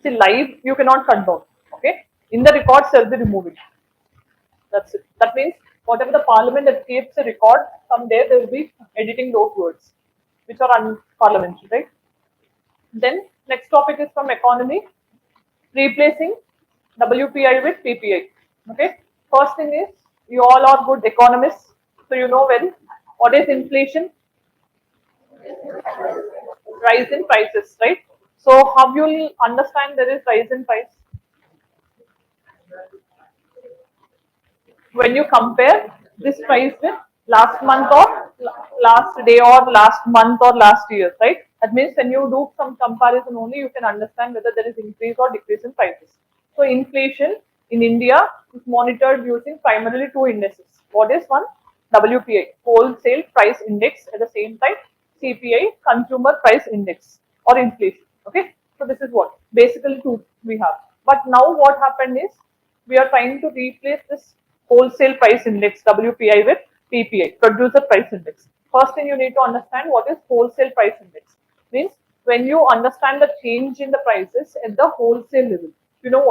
See, live, you cannot cut down. Okay? In the records, they'll be removing. That's it. That means whatever the parliament that keeps a record, from there, they'll be editing those words, which are unparliamentary, right? Then, next topic is from economy, replacing WPI with PPI. Okay? First thing is, you all are good economists, so you know well what is inflation, rise in prices, right? So how you will understand there is rise in price? When you compare this price with last month or last day or last month or last year, right? That means when you do some comparison only, you can understand whether there is increase or decrease in prices. So inflation in India is monitored using primarily two indices. What is one? WPI, Wholesale Price Index, at the same time CPI, Consumer Price Index or inflation. Okay, so this is what basically two we have. But now what happened is we are trying to replace this wholesale price index WPI with PPI, producer price index. First thing you need to understand what is wholesale price index. Means when you understand the change in the prices at the wholesale level, you know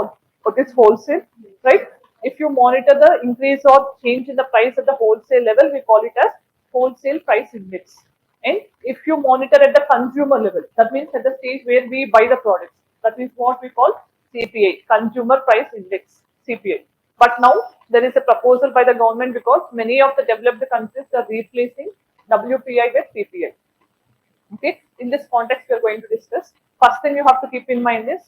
what is wholesale, right? If you monitor the increase or change in the price at the wholesale level, we call it as wholesale price index. And if you monitor at the consumer level, that means at the stage where we buy the products, that is what we call CPI, Consumer Price Index, CPI. But now there is a proposal by the government because many of the developed countries are replacing WPI with PPI. Okay, in this context, we are going to discuss. First thing you have to keep in mind is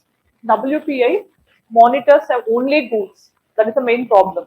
WPI monitors have only goods. That is the main problem.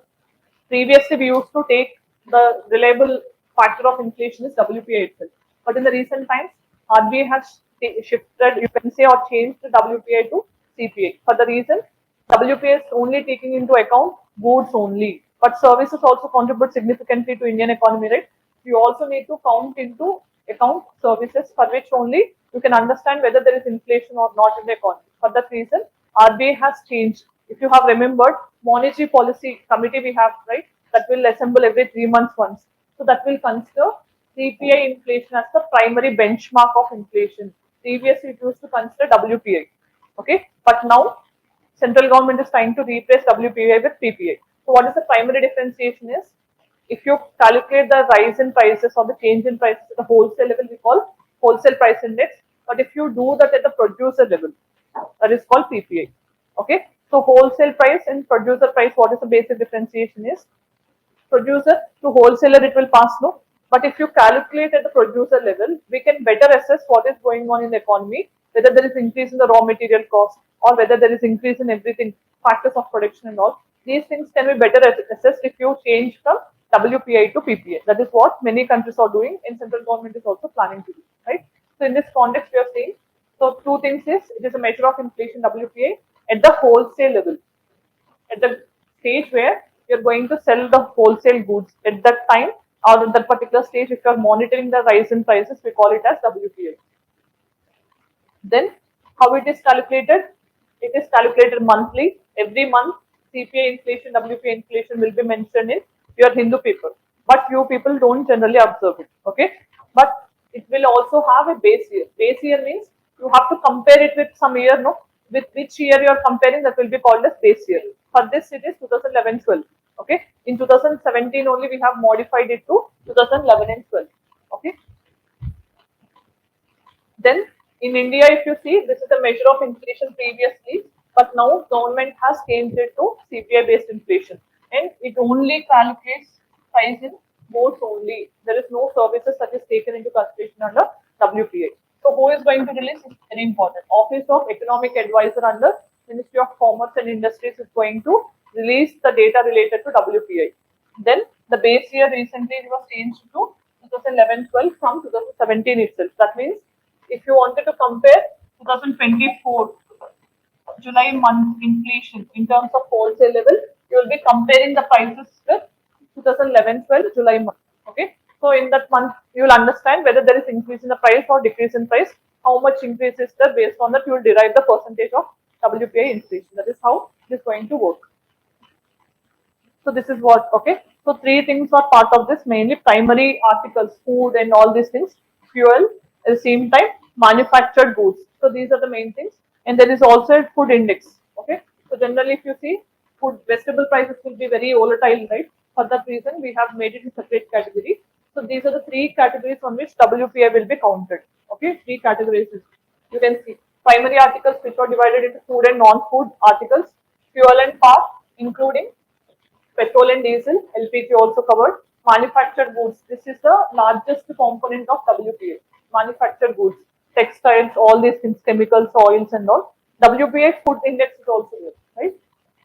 Previously, we used to take the reliable factor of inflation is WPI itself. But in the recent times, RBI has shifted, you can say, or changed the WPI to CPI. For the reason, WPI is only taking into account goods only, but services also contribute significantly to Indian economy, right? You also need to count into account services for which only you can understand whether there is inflation or not in the economy. For that reason, RBI has changed. If you have remembered, monetary policy committee we have, right? That will assemble every 3 months once. So that will consider CPI inflation as the primary benchmark of inflation. Previously, it used to consider WPI. Okay, but now central government is trying to replace WPI with PPI. So what is the primary differentiation is, if you calculate the rise in prices or the change in prices at the wholesale level, we call wholesale price index. But if you do that at the producer level, that is called PPI. Okay, so wholesale price and producer price, what is the basic differentiation is, producer to wholesaler it will pass no. But if you calculate at the producer level, we can better assess what is going on in the economy, whether there is increase in the raw material cost or whether there is increase in everything, factors of production and all. These things can be better assessed if you change from WPI to PPI. That is what many countries are doing, and central government is also planning to do, right? So in this context, we are saying, so two things is, it is a measure of inflation WPI at the wholesale level, at the stage where you're going to sell the wholesale goods at that time, or at that particular stage, if you're monitoring the rise in prices, we call it as WPI. Then, how it is calculated? It is calculated monthly. Every month, CPI inflation, WPI inflation will be mentioned in your Hindu paper. But you people don't generally observe it. Okay. But it will also have a base year. Base year means you have to compare it with some year, no? With which year you are comparing, that will be called as base year. For this, it is 2011-12. Okay. In 2017 only, we have modified it to 2011 and 12. Okay. Then in India, if you see, this is a measure of inflation previously, but now government has changed it to CPI based inflation, and it only calculates price in goods only. There is no services that is taken into consideration under WPI. So who is going to release is very important. Office of Economic Advisor under Ministry of Commerce and Industries is going to release the data related to WPI. Then the base year recently it was changed to 2011-12 from 2017 itself. That means if you wanted to compare 2024 July month inflation in terms of wholesale level, you will be comparing the prices with 2011-12 July month. Okay. So in that month, you will understand whether there is increase in the price or decrease in price. How much increase is there? Based on that, you will derive the percentage of WPI inflation. That is how it is going to work. So this is what, okay. So three things are part of this, mainly primary articles, food and all these things, fuel, at the same time, manufactured goods. So these are the main things. And there is also a food index, okay. So generally, if you see, food, vegetable prices will be very volatile, right? For that reason, we have made it in separate category. So these are the three categories on which WPI will be counted, okay. Three categories. You can see primary articles which are divided into food and non-food articles, fuel and power, including petrol and diesel, LPG also covered. Manufactured goods, this is the largest component of WPI. Manufactured goods, textiles, all these things, chemicals, oils and all. WPI food index is also there, right?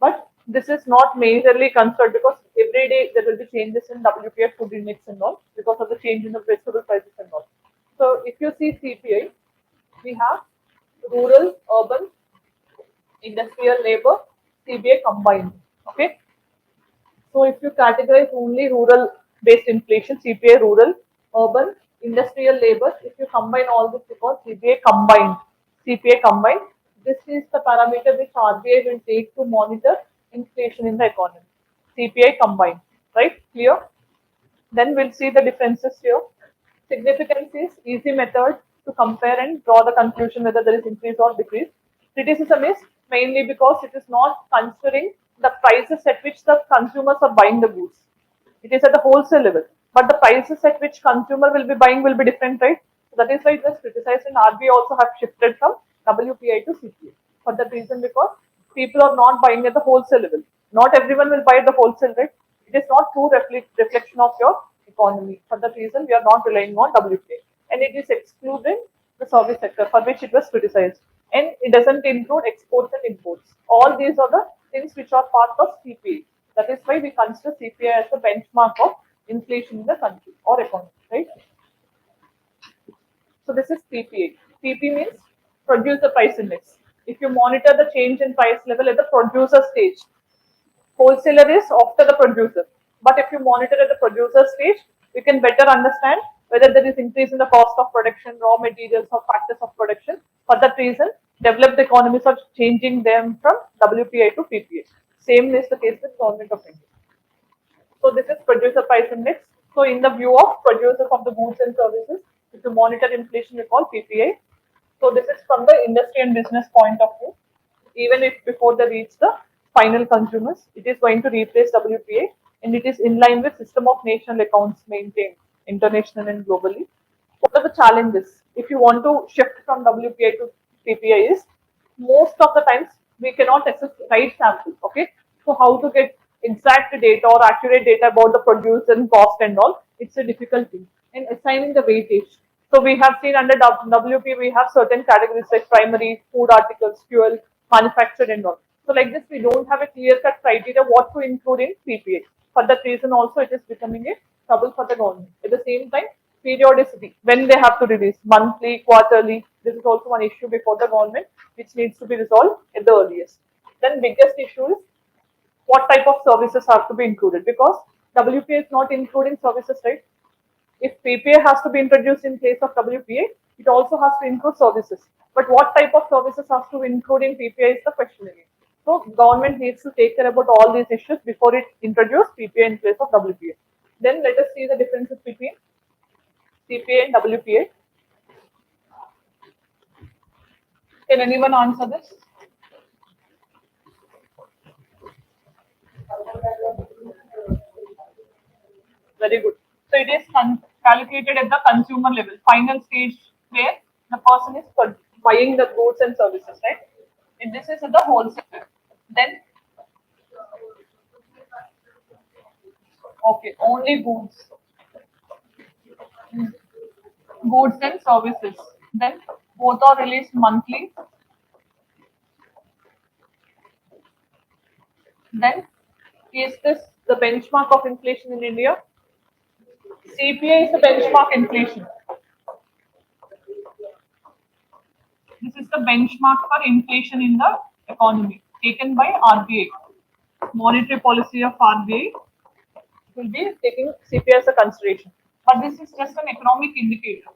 But this is not majorly considered because every day there will be changes in WPI food index and all because of the change in the vegetable prices and all. So if you see CPI, we have rural, urban, industrial, labor, CPI combined, okay? So if you categorize only rural based inflation, CPI rural, urban, industrial labor, if you combine all this because CPI combined, CPI combined, this is the parameter which RBI will take to monitor inflation in the economy. CPI combined, right? Clear? Then we'll see the differences here. Significance is easy method to compare and draw the conclusion whether there is increase or decrease. Criticism is mainly because it is not considering the prices at which the consumers are buying the goods. It is at the wholesale level, but the prices at which consumer will be buying will be different, right? So that is why it was criticized, and RBI also have shifted from WPI to CPI for that reason, because people are not buying at the wholesale level. Not everyone will buy at the wholesale rate. It is not true reflection of your economy. For that reason, we are not relying on WPI, and it is excluding the service sector for which it was criticized, and it doesn't include exports and imports. All these are the things which are part of CPI. That is why we consider CPI as the benchmark of inflation in the country or economy, right? So this is PPI. PP means producer price index. If you monitor the change in price level at the producer stage, wholesaler is after the producer. But if you monitor at the producer stage, you can better understand whether there is increase in the cost of production, raw materials, or factors of production. For that reason, developed economies are changing them from WPI to PPI. Same is the case with Government of India. So this is producer price index. So in the view of producers of the goods and services, if you monitor inflation, we call PPI. So this is from the industry and business point of view. Even if before they reach the final consumers, it is going to replace WPI, and it is in line with system of national accounts maintained international and globally. What are the challenges? If you want to shift from WPI to PPI is most of the times we cannot access right sample. Okay, so how to get exact data or accurate data about the produce and cost and all? It's a difficult thing. And assigning the weightage. So we have seen under WP we have certain categories like primary, food articles, fuel, manufactured and all. So like this, we don't have a clear-cut criteria what to include in PPI. For that reason also it is becoming a trouble for the government. At the same time, periodicity, when they have to release, monthly, quarterly, this is also one issue before the government which needs to be resolved at the earliest. Then biggest issue is what type of services have to be included, because WPA is not including services, right? If PPA has to be introduced in place of WPA, it also has to include services. But what type of services has to include in PPA is the question again. So government needs to take care about all these issues before it introduces PPA in place of WPA. Then let us see the differences between CPA and WPA. Can anyone answer this? Very good. So it is calculated at the consumer level, final stage where the person is buying the goods and services, right? And this is at the wholesale level. Then, okay, only goods, goods and services. Then both are released monthly. Then, is this the benchmark of inflation in India? CPI is the benchmark inflation. This is the benchmark for inflation in the economy taken by RBI. Monetary policy of RBI will be taking CPI as a consideration. But this is just an economic indicator.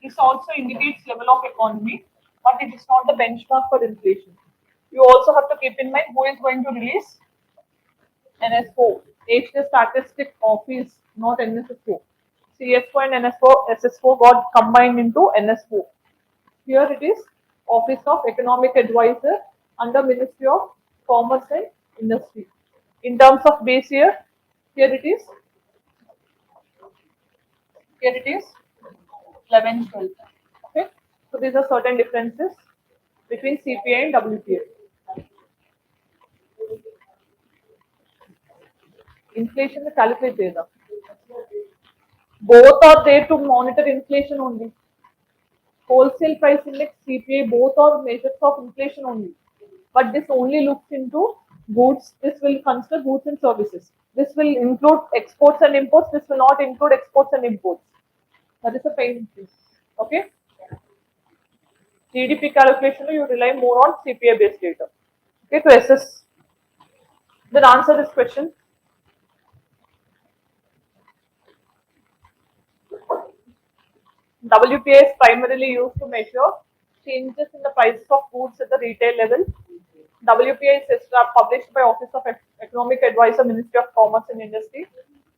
This also indicates level of economy, but it is not the benchmark for inflation. You also have to keep in mind who is going to release NSO. H the Statistic Office, not NSO. CSO and NSO, SSO got combined into NSO. Here it is Office of Economic Advisor under Ministry of Commerce and Industry. In terms of base year, here it is 11, 12. Okay, so these are certain differences between CPI and WPA. Inflation is calculated. Both are there to monitor inflation only. Wholesale price index, CPI, both are measures of inflation only. But this only looks into goods. This will consider goods and services. This will include exports and imports. This will not include exports and imports. That is a pain. Okay. GDP calculation, you rely more on CPI based data. Okay, to assess. Then answer this question. WPA is primarily used to measure changes in the prices of goods at the retail level. WPA is published by Office of Economic Advisor, Ministry of Commerce and Industry.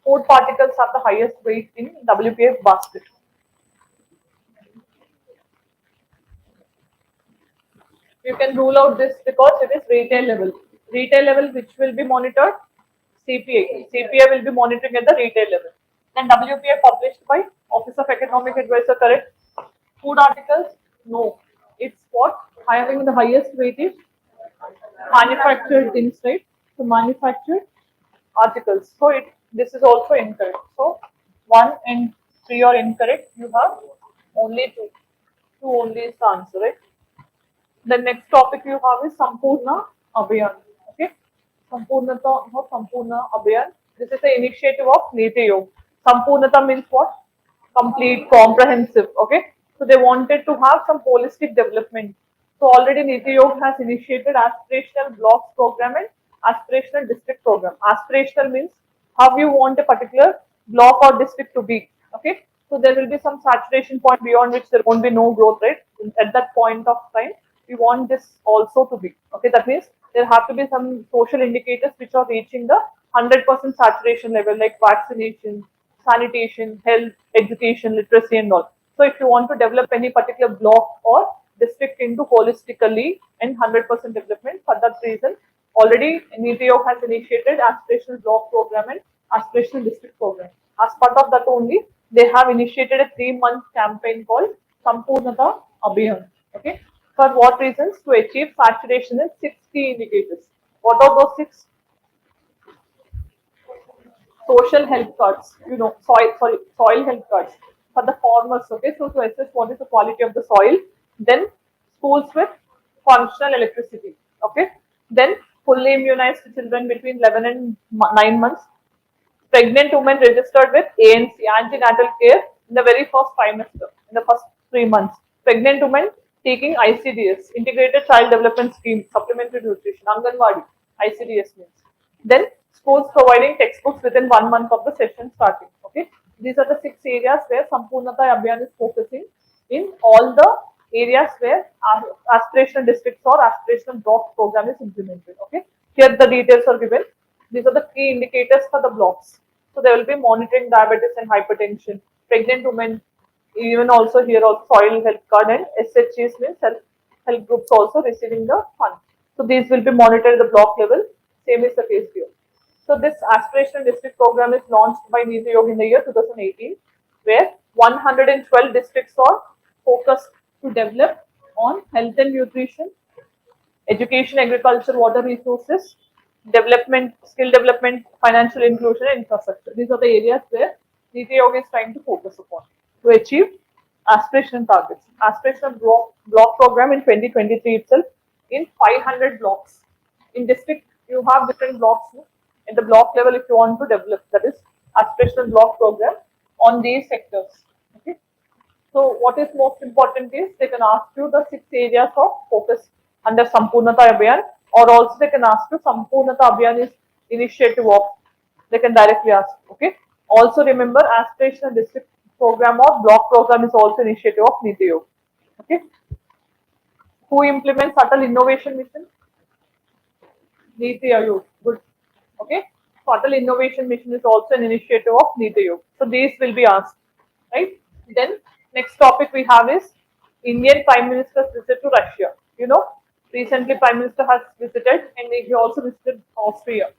Food particles have the highest weight in WPA basket. You can rule out this because it is retail level. Retail level which will be monitored, CPA. CPA will be monitoring at the retail level. Then WPA published by Office of Economic Advisor, correct? Food articles, no. It's what? Having the highest weightage, manufactured things, right? So manufactured articles. So this is also incorrect. So 1 and 3 are incorrect. You have only 2. 2 only is the answer, right? The next topic you have is Sampurna Abhiyan. Okay, Sampurnata or Sampurna Abhiyan. This is the initiative of Niti Ayog. Sampurnata means what? Complete, comprehensive. Okay, so they wanted to have some holistic development. So already Niti Ayog has initiated aspirational blocks program and aspirational district program. Aspirational means how you want a particular block or district to be. Okay, so there will be some saturation point beyond which there won't be no growth, right? At that point of time, we want this also to be. Okay, that means there have to be some social indicators which are reaching the 100% saturation level, like vaccination, sanitation, health, education, literacy, and all. So, if you want to develop any particular block or district into holistically and 100% development, for that reason, already Niti Ayog has initiated aspirational block program and aspirational district program. As part of that only, they have initiated a 3-month campaign called Sampurnata Abhiyan. Okay. For what reasons? To achieve saturation in 6 key indicators. What are those 6? Social health cards, soil health cards for the farmers. Okay, so to assess what is the quality of the soil. Then schools with functional electricity. Okay, then fully immunized children between 11 and 9 months. Pregnant women registered with ANC, antenatal care, in the very first trimester, in the first 3 months. Pregnant women taking ICDS, Integrated Child Development Scheme, supplementary nutrition, Anganwadi, ICDS means. Then schools providing textbooks within 1 month of the session starting. Okay, these are the 6 areas where Sampurnata Abhiyan is focusing in all the areas where aspirational districts or aspirational block program is implemented. Okay, here the details are given. These are the key indicators for the blocks. So they will be monitoring diabetes and hypertension, pregnant women, even also here also soil health card and SHGs means health groups also receiving the fund. So these will be monitored at the block level. Same is the case here. So this aspirational district program is launched by Niti Aayog in the year 2018, where 112 districts are focused to develop on health and nutrition, education, agriculture, water resources, development, skill development, financial inclusion, and infrastructure. These are the areas where Niti Aayog is trying to focus upon to achieve aspirational targets. Aspirational block program in 2023 itself in 500 blocks. In district, you have different blocks. At the block level, if you want to develop, that is aspirational block program on these sectors. Okay. So what is most important is they can ask you the 6 areas of focus under Sampurnata Abhiyan, or also they can ask you Sampurnata Abhiyan is initiative of. They can directly ask. Okay. Also remember aspirational district program or block program is also initiative of Niti Aayog. Okay. Who implements Atal Innovation Mission? Niti Aayog. Good. Okay. So Atal Innovation Mission is also an initiative of Niti Aayog. So these will be asked, right? Then next topic we have is Indian Prime Minister's visit to Russia. You know, recently Prime Minister has visited and he also visited Austria.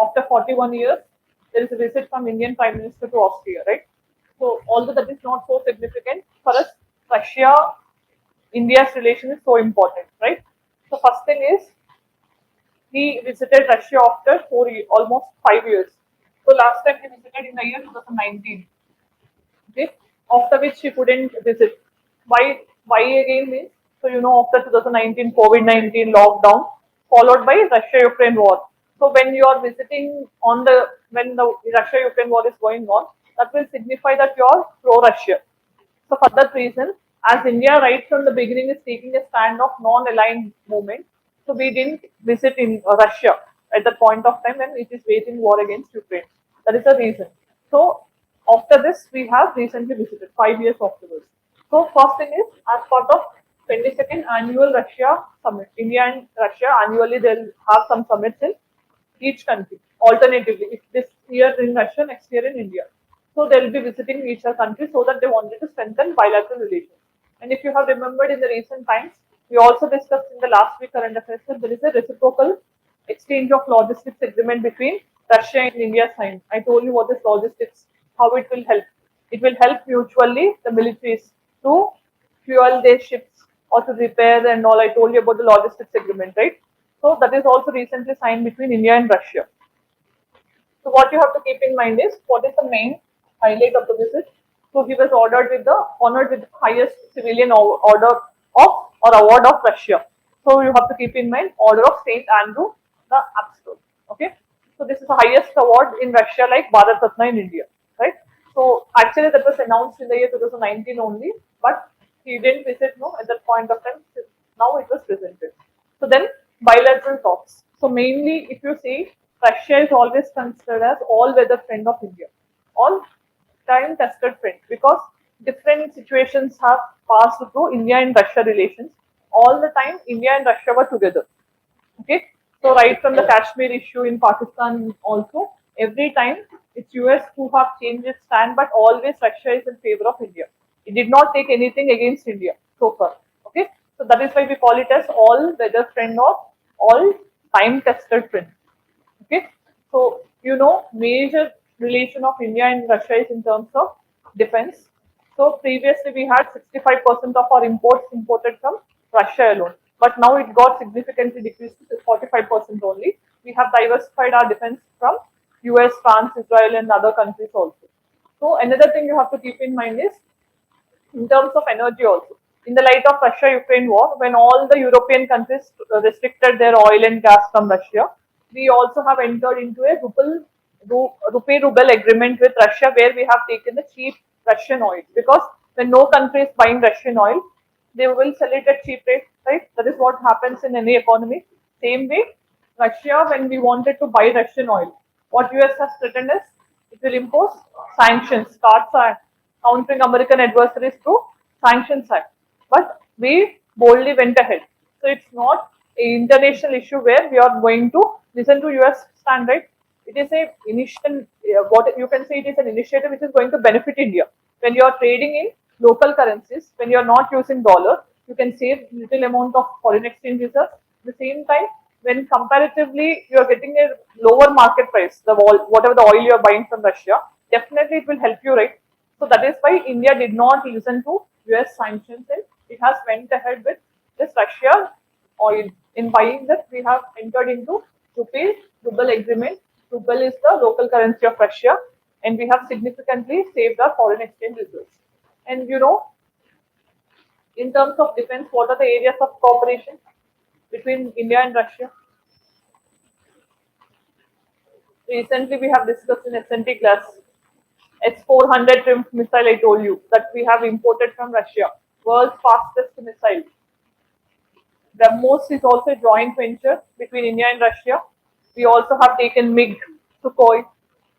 After 41 years, there is a visit from Indian Prime Minister to Austria, right? So although that is not so significant for us, Russia India's relation is so important, right? So first thing is he visited Russia after almost 5 years. So last time he visited in the year 2019. Okay, after which he couldn't visit. Why again means, so you know, after 2019 COVID-19 lockdown followed by Russia-Ukraine war. So when you are visiting on the when the Russia-Ukraine war is going on, that will signify that you are pro-Russia. So for that reason, as India right from the beginning is taking a stand of non-aligned movement, so we didn't visit in Russia at that point of time when it is waging war against Ukraine. That is the reason. So after this, we have recently visited 5 years afterwards. So first thing is as part of 22nd annual Russia summit, India and Russia annually they'll have some summits in each country alternatively. If this year in Russia, next year in India. So they'll be visiting each country so that they wanted to strengthen bilateral relations. And if you have remembered in the recent times, we also discussed in the last week current affairs that there is a reciprocal exchange of logistics agreement between Russia and India signed. I told you what is logistics, how it will help. It will help mutually the militaries to fuel their ships or to repair and all. I told you about the logistics agreement, right? So that is also recently signed between India and Russia. So what you have to keep in mind is what is the main highlight of the visit. So he was honored with the highest civilian order of or award of Russia. So you have to keep in mind Order of Saint Andrew the Absolute. Okay. So this is the highest award in Russia, like Bharat Ratna in India, right? So actually that was announced in the year 2019 only, but he didn't visit no at that point of time. Now it was presented. So then bilateral talks. So mainly, if you see, Russia is always considered as all-weather friend of India, all-time tested friend, because different situations have passed through India and Russia relations. All the time, India and Russia were together. Okay, so right from the Kashmir issue in Pakistan, also every time it's US who have changed its stand, but always Russia is in favor of India. It did not take anything against India so far. Okay, so that is why we call it as all-weather friend or all-time-tested friend. Okay, so you know major relation of India and Russia is in terms of defense. So previously we had 65% of our imports imported from Russia alone, but now it got significantly decreased to 45% only. We have diversified our defense from US, France, Israel, and other countries also. So another thing you have to keep in mind is in terms of energy also. in the light of Russia-Ukraine war, when all the European countries restricted their oil and gas from Russia, we also have entered into a rupee-ruble agreement with Russia, where we have taken the cheap Russian oil, because when no country is buying Russian oil, they will sell it at cheap rate, right? That is what happens in any economy. Same way, Russia, when we wanted to buy Russian oil, what US has threatened is it will impose sanctions, starts countering American adversaries through sanctions act. But we boldly went ahead. So it's not an international issue where we are going to listen to US stand, right? It is a initial, what you can say, it is an initiative which is going to benefit India. When you are trading in local currencies, when you are not using dollar, you can save little amount of foreign exchange reserves. At the same time, when comparatively you are getting a lower market price, whatever the oil you are buying from Russia, definitely it will help you, right? So that is why India did not listen to US sanctions, and it has went ahead with this Russia oil. In buying that, we have entered into rupee ruble agreement. Ruble is the local currency of Russia, and we have significantly saved our foreign exchange reserves. And in terms of defense, what are the areas of cooperation between India and Russia? Recently, we have discussed in SNT class S-400 trim missile. I told you that we have imported from Russia, world's fastest missile. BrahMos is also a joint venture between India and Russia. We also have taken MiG, Sukhoi.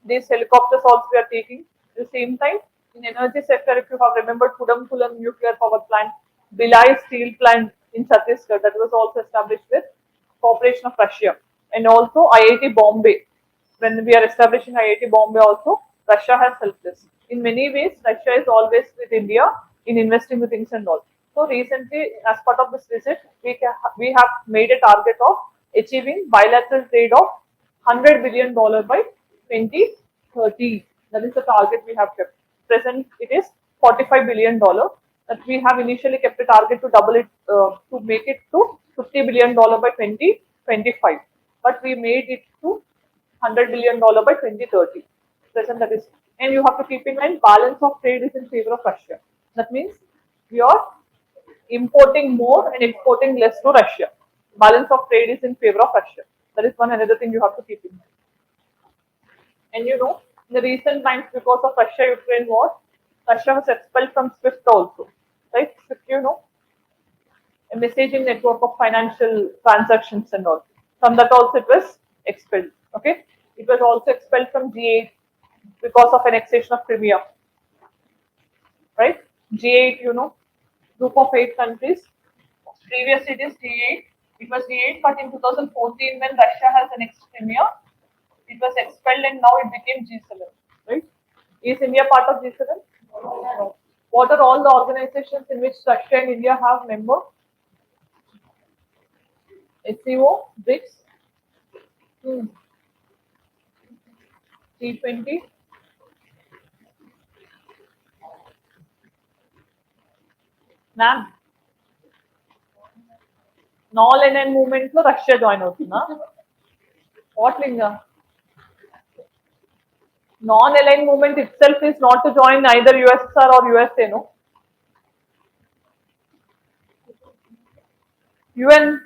These helicopters also we are taking. At the same time, in energy sector, if you have remembered Kudamkulam nuclear power plant, Bilai steel plant in Chhattisgarh, that was also established with cooperation of Russia. And also IIT Bombay. When we are establishing IIT Bombay also, Russia has helped us. In many ways, Russia is always with India in investing the things and all. So recently, as part of this visit, we have made a target of achieving bilateral trade of $100 billion by 2030. That is the target we have kept. Present, it is $45 billion. That we have initially kept a target to double it, to make it to $50 billion by 2025. But we made it to $100 billion by 2030. Present, that is, and you have to keep in mind, balance of trade is in favor of Russia. That means we are importing more and exporting less to Russia. Balance of trade is in favor of Russia. That is one another thing you have to keep in mind. And in the recent times, because of Russia-Ukraine war, Russia was expelled from SWIFT also. Right? SWIFT, a messaging network of financial transactions and all. From that also it was expelled. Okay? It was also expelled from G8 because of annexation of Crimea. Right? G8, group of 8 countries. Previously it is G8. It was G8, but in 2014 when Russia has annexed Crimea, it was expelled and now it became G7. Right? Is India part of G7? No. What are all the organizations in which Russia and India have members? SCO, BRICS, G20, NAM. Non-aligned movement లో Russia join అవుతుందా? What, Linga? Non-aligned movement itself is not to join either USSR or USA, no? UN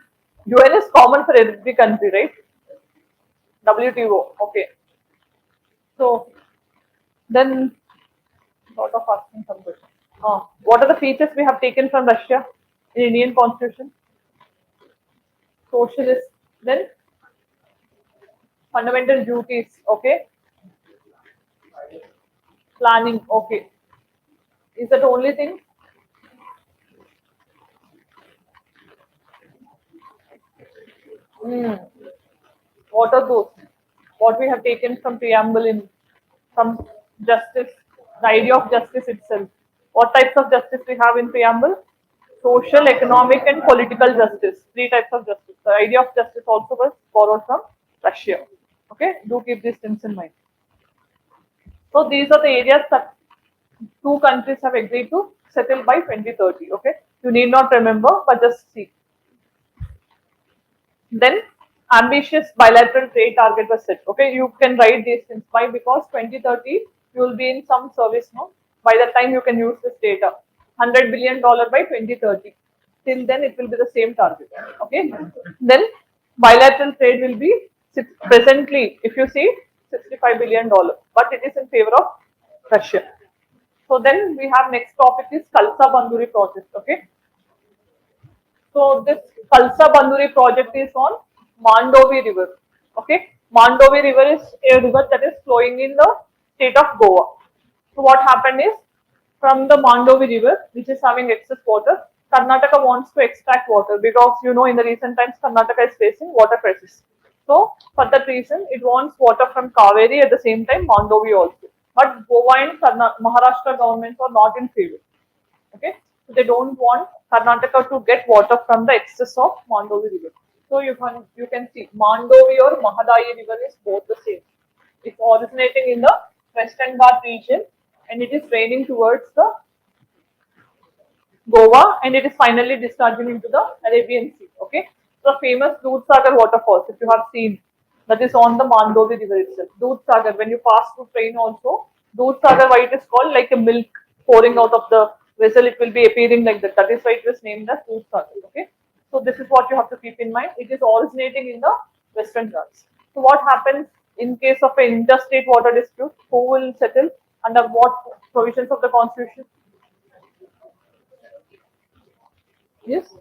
is common for every country, right? WTO, okay. So then, sort of asking some questions. What are the features we have taken from Russia in Indian Constitution? Socialist, then fundamental duties, okay. Planning, okay. Is that only thing? What are those? What we have taken from preamble from justice, the idea of justice itself. What types of justice we have in preamble? Social, economic, and political justice. 3 types of justice. The idea of justice also was borrowed from Russia. Okay, do keep these things in mind. So these are the areas that 2 countries have agreed to settle by 2030. Okay, you need not remember, but just see. Then ambitious bilateral trade target was set. Okay, you can write these things. Why? Because 2030 you will be in some service, no? By that time you can use this data. $100 billion by 2030. Till then, it will be the same target. Okay. Then bilateral trade will be presently, if you see, $65 billion, but it is in favor of Russia. So then we have next topic is Kalsa-Banduri Project. Okay. So this Kalsa-Banduri project is on Mandovi River. Okay, Mandovi River is a river that is flowing in the state of Goa. So what happened is, from the Mandovi River, which is having excess water, Karnataka wants to extract water because in the recent times Karnataka is facing water crisis. So for that reason, it wants water from Kaveri at the same time Mandovi also. But Goa and Maharashtra governments are not in favor. Okay, so they don't want Karnataka to get water from the excess of Mandovi River. So you can see Mandovi or Mahadayi River is both the same. It's originating in the Western Ghat region and it is draining towards the Goa and it is finally discharging into the Arabian Sea. Okay, so famous Dudhsagar waterfalls, if you have seen, that is on the Mandovi River itself. Dudhsagar, when you pass through train also, Dudhsagar, why it is called like a milk pouring out of the vessel, it will be appearing like that. That is why it was named as Dudhsagar. Okay, so this is what you have to keep in mind. It is originating in the Western Ghats. So what happens in case of an interstate water dispute? Who will settle under what provisions of the constitution? Yes.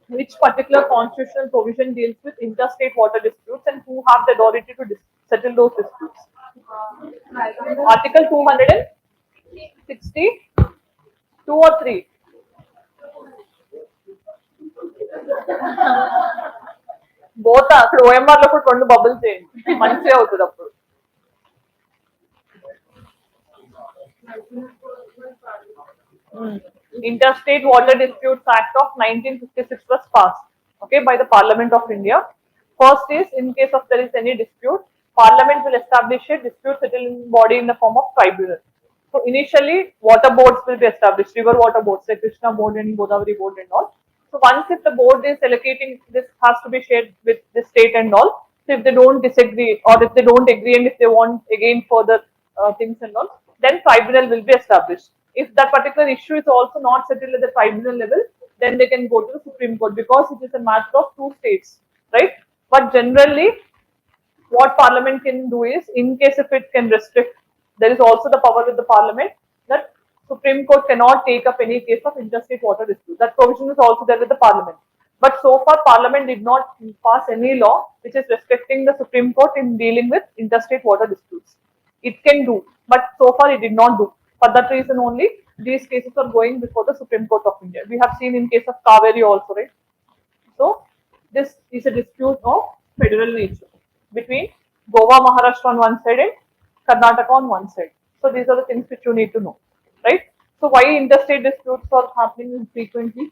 Which particular constitutional provision deals with interstate water disputes and who have the authority to settle those disputes? Article 262 or 3? బోత అక్కడ OMR లో కూడా రెండు bubble చేయండి మంచిగా అవుతుంది అప్పుడు. Interstate Water Disputes Act of 1956 was passed, okay, by the Parliament of India. First is, in case of there is any dispute, Parliament will establish a dispute settling body in the form of tribunal. So initially, water boards will be established, river water boards like Krishna board and Godavari board and all. So once if the board is allocating, this has to be shared with the state and all. So if they don't disagree or if they don't agree and if they want again further things and all, then tribunal will be established. If that particular issue is also not settled at the tribunal level, then they can go to the Supreme Court because it is a matter of two states, right? But generally, what Parliament can do is, in case if it can restrict, there is also the power with the Parliament that Supreme Court cannot take up any case of interstate water dispute. That provision is also there with the Parliament. But so far, Parliament did not pass any law which is restricting the Supreme Court in dealing with interstate water disputes. It can do, but so far it did not do. For that reason only, these cases are going before the Supreme Court of India. We have seen in case of Kaveri also, right? So, this is a dispute of federal nature between Goa, Maharashtra on one side and Karnataka on one side. So, these are the things which you need to know, right? So, why interstate disputes are happening frequently?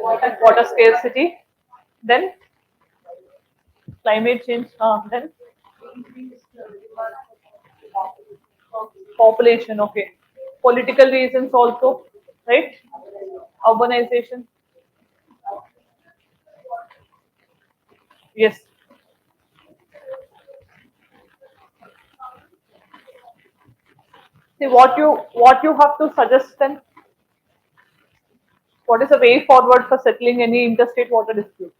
Water scarcity, then climate change, then population, okay. Political reasons also, right? Urbanization. Yes. See what you have to suggest then. What is the way forward for settling any interstate water dispute?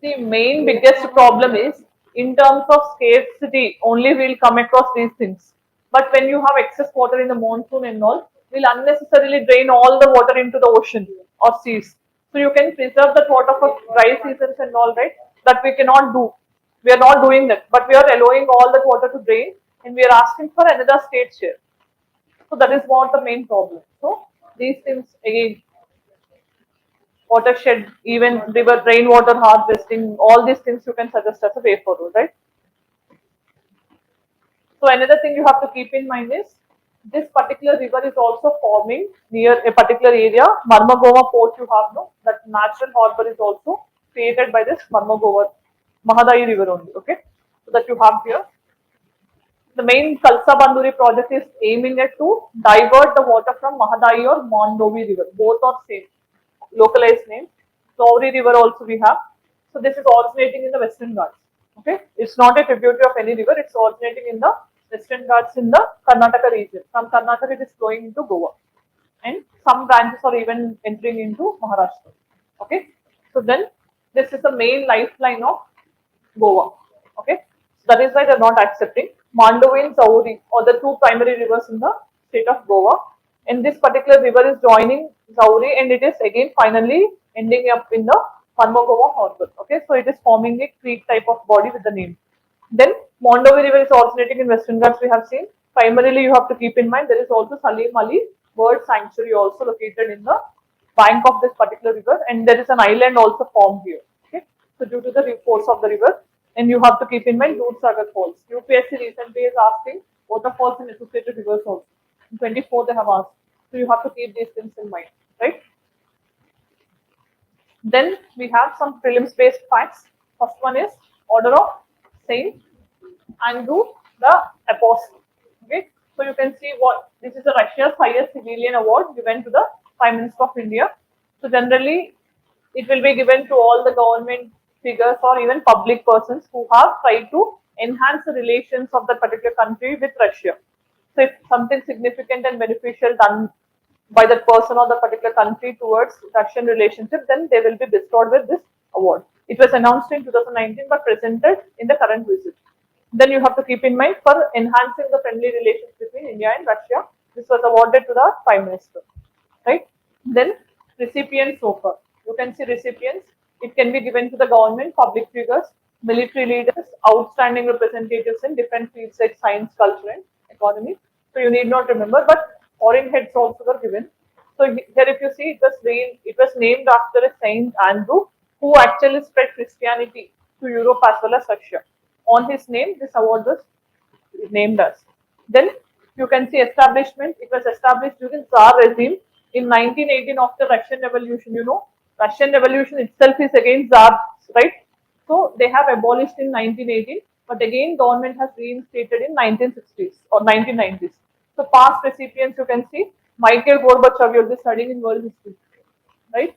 The main biggest problem is in terms of scarcity, only we'll come across these things. But when you have excess water in the monsoon and all, we'll unnecessarily drain all the water into the ocean or seas. So you can preserve that water for dry seasons and all, right? That we cannot do. We are not doing that, but we are allowing all that water to drain and we are asking for another state share. So that is what the main problem. So these things again, watershed, even river rainwater harvesting, all these things you can suggest as a way forward, right? So another thing you have to keep in mind is this particular river is also forming near a particular area. Marmagova port you have, no, that natural harbor is also created by this Marmagova Mahadayi river only, okay? So that you have here. The main Kalsa-Banduri project is aiming at to divert the water from Mahadayi or Mandovi river. Both are same, localized name. Sauri river also we have. So this is originating in the Western Ghats. Okay, it's not a tributary of any river. It's originating in the Western Ghats in the Karnataka region. From Karnataka, it is flowing into Goa, and some branches are even entering into Maharashtra. Okay, so then this is the main lifeline of Goa. Okay, so that is why they are not accepting. Mandovi and Zauri are the two primary rivers in the state of Goa. And this particular river is joining Zauri, and it is again finally ending up in the Goa harbor. Okay, so it is forming a creek type of body with the name. Then Mondovi River is originating in Western Ghats. We have seen. Primarily, you have to keep in mind there is also Salim Ali Bird Sanctuary also located in the bank of this particular river, and there is an island also formed here. Okay, so due to the force of the river, and you have to keep in mind Sagar Falls. UPSC recently is asking waterfalls in associated rivers also. In 24 they have asked, so you have to keep these things in mind, right? Then we have some prelims based facts. First one is order of Saint Andrew the Apostle. Okay, so you can see what this is, the Russia's highest civilian award given to the Prime Minister of India. So generally, it will be given to all the government figures or even public persons who have tried to enhance the relations of that particular country with Russia. So if something significant and beneficial done by that person or the particular country towards Russian relationship, then they will be bestowed with this award. It was announced in 2019 but presented in the current visit. Then you have to keep in mind for enhancing the friendly relations between India and Russia, this was awarded to the Prime Minister, right? Then recipients so far. You can see recipients. It can be given to the government, public figures, military leaders, outstanding representatives in different fields like science, culture, and economy. So you need not remember, but foreign heads also were given. So here, if you see, it was named after a Saint Andrew who actually spread Christianity to Europe as well as Russia. On his name, this award was named as. Then you can see establishment. It was established during Tsar regime in 1918 after Russian Revolution. You know, Russian Revolution itself is against Tsar, right? So they have abolished in 1918, but again government has reinstated in 1960s or 1990s. So past recipients you can see Michael Gorbachev, you'll be studying in world history, right?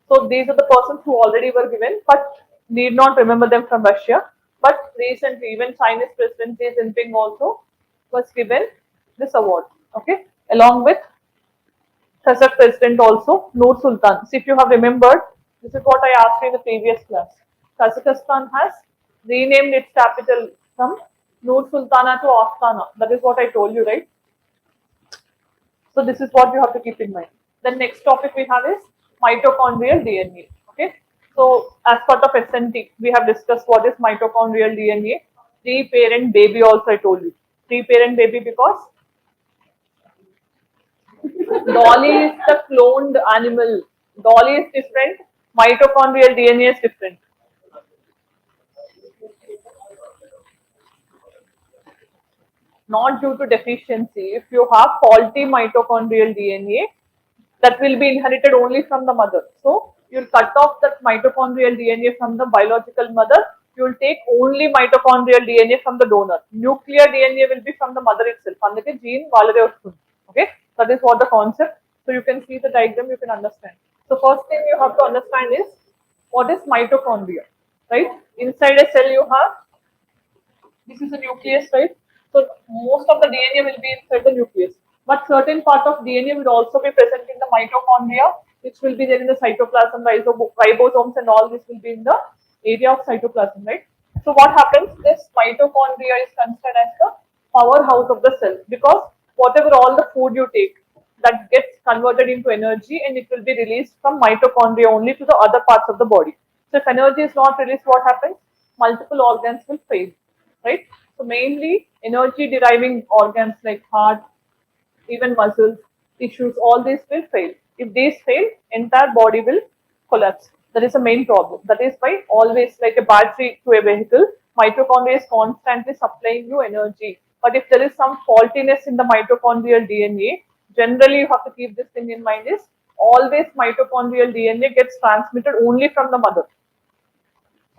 So these are the persons who already were given, but need not remember them from Russia. But recently, even Chinese President Xi Jinping also was given this award. Okay, along with Kazakh President also Nur Sultan. So if you have remembered, this is what I asked you in the previous class. Kazakhstan has renamed its capital from Nur Sultana to Astana. That is what I told you, right? So this is what you have to keep in mind. The next topic we have is mitochondrial DNA. Okay. So as part of SNT, we have discussed what is mitochondrial DNA. Three-parent baby also I told you. Three-parent baby because Dolly is the cloned animal. Dolly is different. Mitochondrial DNA is different. Not due to deficiency. If you have faulty mitochondrial DNA, that will be inherited only from the mother. So you'll cut off that mitochondrial DNA from the biological mother. You'll take only mitochondrial DNA from the donor. Nuclear DNA will be from the mother itself. అందుకే gene వాళ్ళదే వస్తుంది. Okay, that is what the concept. So you can see the diagram, you can understand. So first thing you have to understand is what is mitochondria, right? Inside a cell you have, this is a nucleus, right? So most of the DNA will be inside the nucleus, but certain part of DNA will also be present in the mitochondria, which will be there in the cytoplasm, ribosomes, and all this will be in the area of cytoplasm, right? So what happens? This mitochondria is considered as the powerhouse of the cell because whatever all the food you take, that gets converted into energy and it will be released from mitochondria only to the other parts of the body. So if energy is not released, what happens? Multiple organs will fail, right? So mainly energy deriving organs like heart, even muscles, tissues, all these will fail. If these fail, entire body will collapse. That is the main problem. That is why always like a battery to a vehicle, mitochondria is constantly supplying you energy. But if there is some faultiness in the mitochondrial DNA, generally you have to keep this thing in mind is always mitochondrial DNA gets transmitted only from the mother.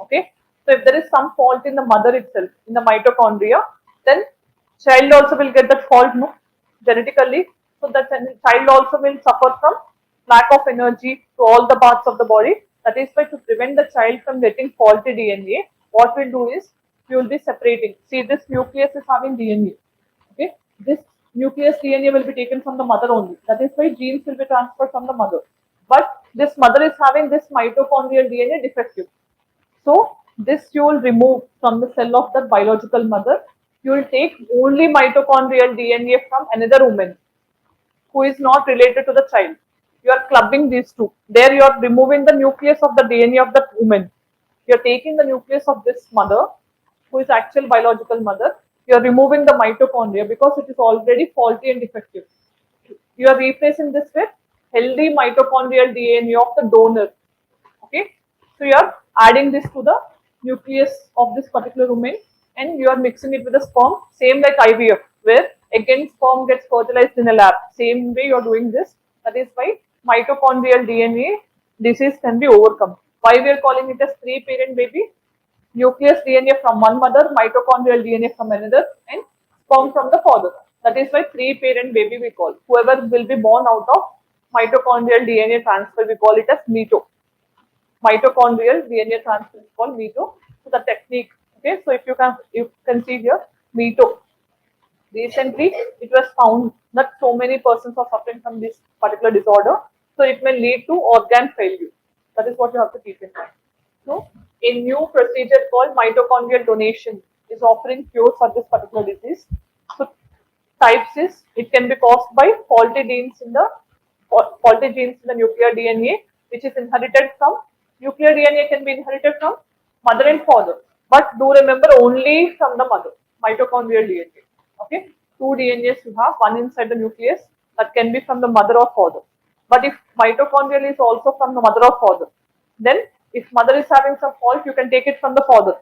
Okay, so if there is some fault in the mother itself, in the mitochondria, then child also will get that fault, no, genetically. So that child also will suffer from lack of energy to all the parts of the body. That is why to prevent the child from getting faulty DNA, what we'll do is we will be separating. See, this nucleus is having DNA. Okay, this nucleus DNA will be taken from the mother only. That is why genes will be transferred from the mother. But this mother is having this mitochondrial DNA defective. So this you will remove from the cell of the biological mother. You will take only mitochondrial DNA from another woman who is not related to the child. You are clubbing these two. There you are removing the nucleus of the DNA of that woman. You are taking the nucleus of this mother, who is actual biological mother. You are removing the mitochondria because it is already faulty and defective. You are replacing this with healthy mitochondrial DNA of the donor. Okay, so you are adding this to the nucleus of this particular woman and you are mixing it with the sperm, same like IVF, where again sperm gets fertilized in a lab. Same way you are doing this. That is why mitochondrial DNA disease can be overcome. Why we are calling it as three parent baby? Nucleus DNA from one mother, mitochondrial DNA from another, and sperm from the father. That is why three parent baby we call. Whoever will be born out of mitochondrial DNA transfer, we call it as mito. Mitochondrial DNA transfer is called mito. So the technique, okay, so if you can see here, mito. Recently, it was found that so many persons are suffering from this particular disorder, so it may lead to organ failure. That is what you have to keep in mind. So, a new procedure called mitochondrial donation is offering cure for this particular disease. So, types is it can be caused by faulty genes in the nuclear DNA, which is inherited from nuclear DNA can be inherited from mother and father. But do remember only from the mother, mitochondrial DNA. Okay, two DNAs you have, one inside the nucleus that can be from the mother or father. But if mitochondrial is also from the mother or father, then if mother is having some fault, you can take it from the father.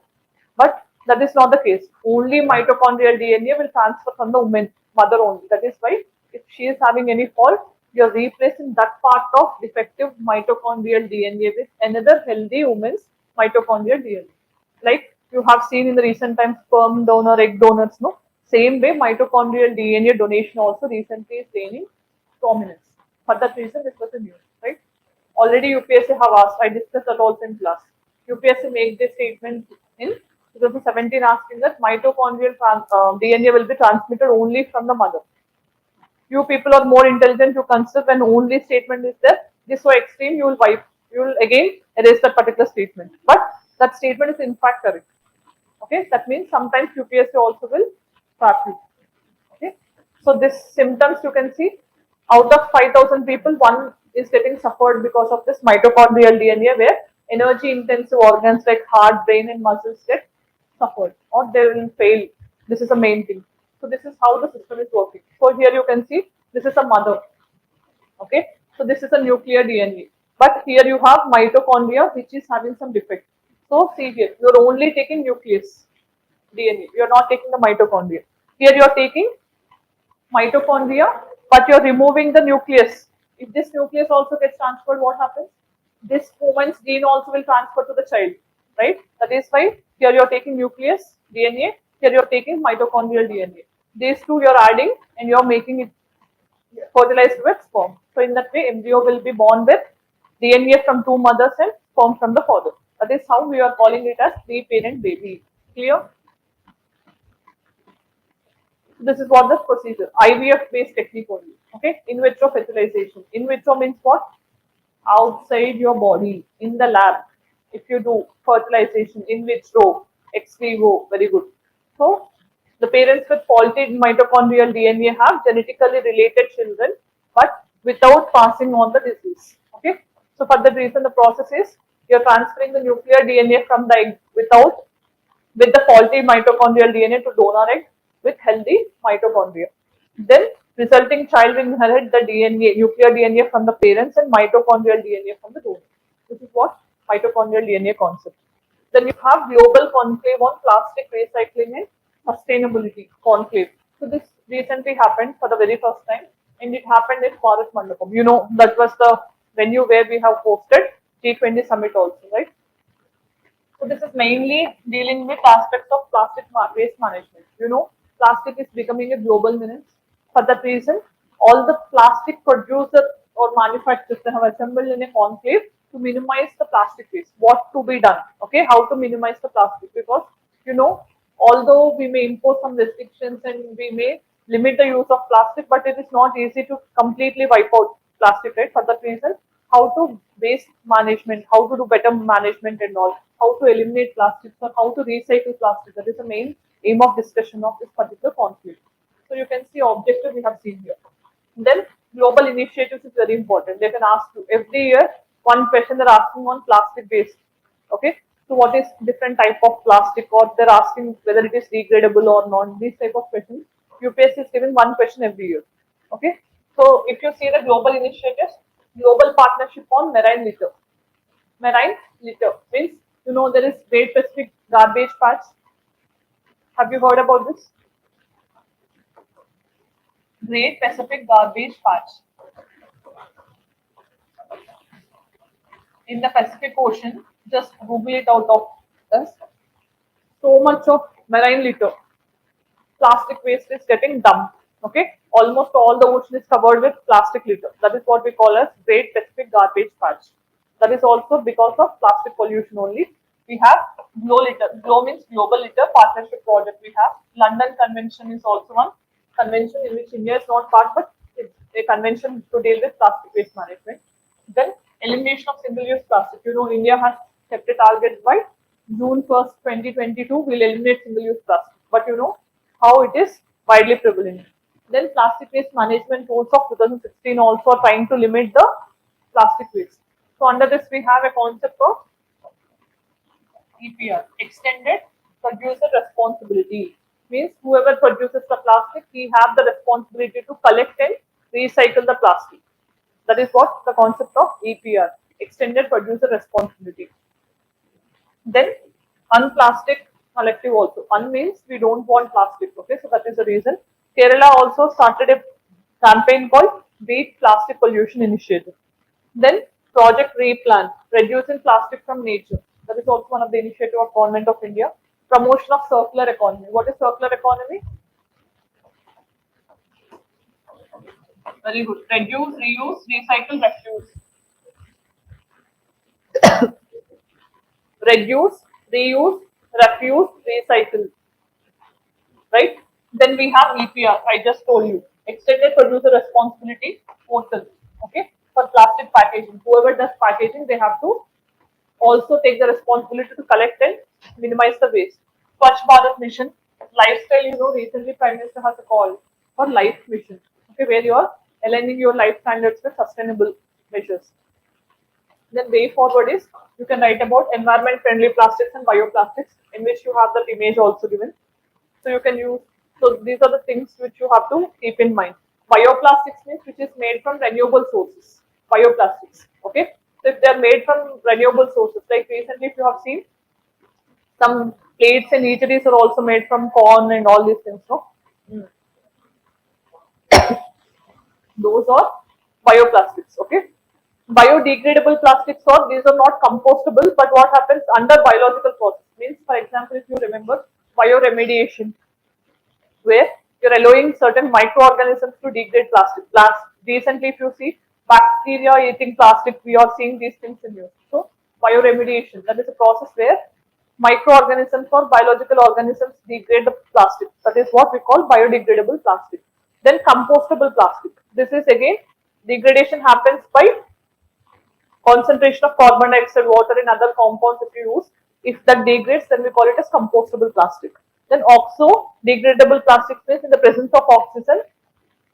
But that is not the case. Only mitochondrial DNA will transfer from the woman, mother only. That is why if she is having any fault, you are replacing that part of defective mitochondrial DNA with another healthy woman's mitochondrial DNA. Like you have seen in the recent times, sperm donor, egg donors, no? Same way, mitochondrial DNA donation also recently is gaining prominence. For that reason, this was a news, right? Already UPSC have asked, I discussed that also in class. UPSC made this statement in 2017 asking that mitochondrial DNA will be transmitted only from the mother. You people are more intelligent to consider when only statement is there. This so extreme, you will again erase that particular statement. But that statement is in fact correct. Okay, that means sometimes UPSC also will trap you. Okay, so this symptoms you can see out of 5,000 people, one is getting suffered because of this mitochondrial DNA, where energy intensive organs like heart, brain, and muscles get suffered or they will fail. This is the main thing. So this is how the system is working. So here you can see this is a mother. Okay, so this is a nuclear DNA, but here you have mitochondria which is having some defect. So see here, you are only taking nucleus DNA. You are not taking the mitochondria. Here you are taking mitochondria, but you are removing the nucleus. If this nucleus also gets transferred, what happens? This woman's gene also will transfer to the child, right? That is why here you are taking nucleus DNA. Here you are taking mitochondrial DNA. These two you are adding and you are making it fertilized with sperm. So in that way, embryo will be born with DNA from two mothers and sperm from the father. That is how we are calling it as three-parent baby. Clear? This is what the procedure, IVF based technique only. Okay, in vitro fertilization. In vitro means what? Outside your body, in the lab. If you do fertilization in vitro, ex vivo, very good. So the parents with faulty mitochondrial DNA have genetically related children, but without passing on the disease. Okay, so for that reason, the process is you're transferring the nuclear DNA from the egg with the faulty mitochondrial DNA to donor egg with healthy mitochondria. Then resulting child will inherit the DNA, nuclear DNA from the parents and mitochondrial DNA from the donor. This is what mitochondrial DNA concept. Then you have global conclave on plastic recycling and sustainability conclave. So this recently happened for the very first time and it happened in Forest Mandapam. You know, that was the venue where we have hosted G20 summit also, right? So this is mainly dealing with aspects of plastic waste management. You know, plastic is becoming a global menace. For that reason, all the plastic producers or manufacturers they have assembled in a conclave to minimize the plastic waste. What to be done? Okay, how to minimize the plastic, because you know, although we may impose some restrictions and we may limit the use of plastic, but it is not easy to completely wipe out plastic, right? For that reason, how to waste management, how to do better management and all, how to eliminate plastics or how to recycle plastic. That is the main aim of discussion of this particular conflict. So you can see objective we have seen here. Then global initiatives is very important. They can ask you every year one question they're asking on plastic waste. Okay. So what is different type of plastic, or they're asking whether it is degradable or not. These type of questions. UPSC is giving one question every year. Okay. So if you see the global initiatives, global partnership on marine litter. Marine litter means, you know, there is Great Pacific Garbage Patch. Have you heard about this? Great Pacific Garbage Patch. In the Pacific Ocean, just Google it out of this. So much of marine litter, plastic waste is getting dumped. Okay, almost all the ocean is covered with plastic litter. That is what we call as Great Pacific Garbage Patch. That is also because of plastic pollution only. We have GLOW litter. GLOW means Global Litter Partnership Project. We have London Convention is also one convention in which India is not part, but it's a convention to deal with plastic waste management. Then elimination of single-use plastic. You know, India has kept a target by June 1st, 2022, we'll eliminate single-use plastic. But you know how it is widely prevalent. Then plastic waste management rules of 2016 also are trying to limit the plastic waste. So under this we have a concept of EPR, extended producer responsibility. Means whoever produces the plastic, he have the responsibility to collect and recycle the plastic. That is what the concept of EPR, extended producer responsibility. Then unplastic collective also. Un means we don't want plastic. Okay, so that is the reason. Kerala also started a campaign called Beat Plastic Pollution Initiative. Then Project Replan, reducing plastic from nature. That is also one of the initiative of Government of India. Promotion of circular economy. What is circular economy? Very good. Reduce, reuse, recycle, refuse. Reduce, reuse, refuse, recycle. Right? Then we have EPR. I just told you, extended producer responsibility portal. Okay, for plastic packaging. Whoever does packaging, they have to also take the responsibility to collect and minimize the waste. Swachh Bharat Mission, lifestyle. You know, recently Prime Minister has a call for life mission. Okay, where you are aligning your life standards with sustainable measures. Then way forward is you can write about environment friendly plastics and bioplastics, in which you have that image also given. So you can use, so these are the things which you have to keep in mind. Bioplastics means which is made from renewable sources. Bioplastics. Okay. So if they are made from renewable sources, like recently if you have seen, some plates and eateries are also made from corn and all these things. No? Those are bioplastics. Okay. Biodegradable plastics, or these are not compostable, but what happens under biological process means, for example, if you remember bioremediation, where you're allowing certain microorganisms to degrade plastic. Recently, if you see bacteria eating plastic, we are seeing these things in news. So, bioremediation, that is a process where microorganisms or biological organisms degrade the plastic. That is what we call biodegradable plastic. Then compostable plastic. This is again degradation happens by concentration of carbon dioxide, water, and other compounds if you use. If that degrades, then we call it as compostable plastic. Then oxo-degradable plastic means in the presence of oxygen,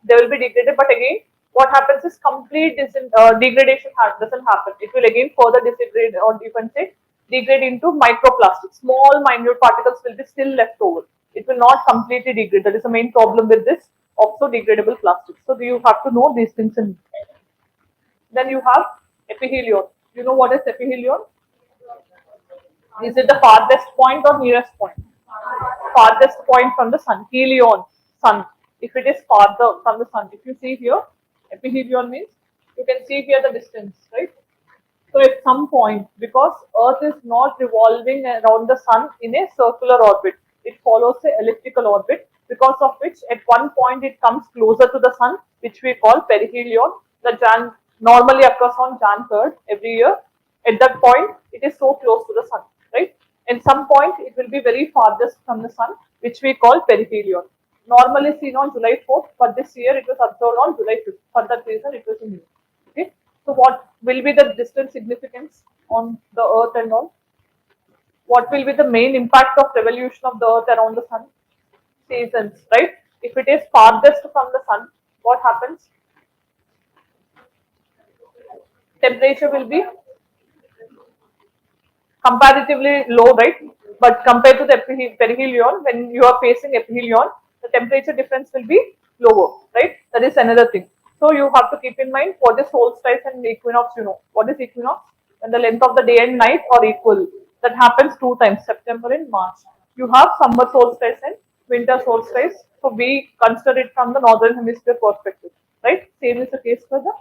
they will be degraded. But again, what happens is complete degradation doesn't happen. It will again further disintegrate, or you can say degrade into microplastics. Small minute particles will be still left over. It will not completely degrade. That is the main problem with this oxo-degradable plastic. So you have to know these things. Then you have Ephelion. You know what is Ephelion? Is it the farthest point or nearest point? Farthest point from the sun. Helion, sun. If it is farther from the sun, if you see here, ephelion means you can see here the distance, right? So at some point, because Earth is not revolving around the sun in a circular orbit, it follows a elliptical orbit, because of which at one point it comes closer to the sun, which we call perihelion. The normally occurs on Jan 3rd every year. At that point, it is so close to the sun, right? In some point, it will be very farthest from the sun, which we call perihelion. Normally seen on July 4th, but this year it was observed on July 5th. For that reason, it was in June. Okay. So what will be the distant significance on the Earth and all? What will be the main impact of revolution of the Earth around the sun? Seasons, right? If it is farthest from the sun, what happens? Temperature will be comparatively low, right? But compared to the perihelion, when you are facing aphelion, the temperature difference will be lower, right? That is another thing. So you have to keep in mind what is solstice and equinox. You know what is equinox? When the length of the day and night are equal. That happens 2 times, September and March. You have summer solstice and winter solstice. So we consider it from the northern hemisphere perspective, right? Same is the case for the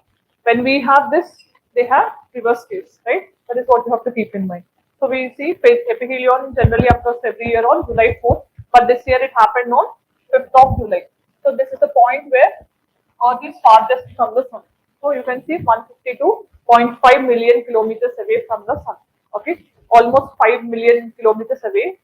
when we have this, they have reverse case, right? That is what you have to keep in mind. So we see aphelion generally occurs every year on July 4th, but this year it happened on 5th of July. So this is the point where Earth is farthest from the sun. So you can see 152.5 million kilometers away from the sun. Okay, almost 5 million kilometers away.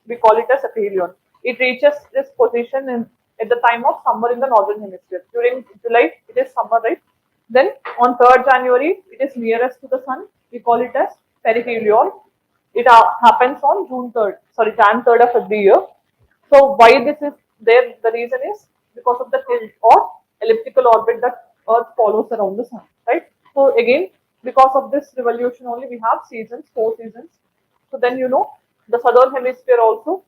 We call it as aphelion. It reaches this position at the time of summer in the northern hemisphere. During July, it is summer, right? Then on 3rd January, it is nearest to the sun. We call it as perihelion. It happens on Jan 3rd of every year. So why this is there? The reason is because of the tilt or elliptical orbit that Earth follows around the sun, right? So again, because of this revolution only, we have seasons, 4 seasons. So then the southern hemisphere also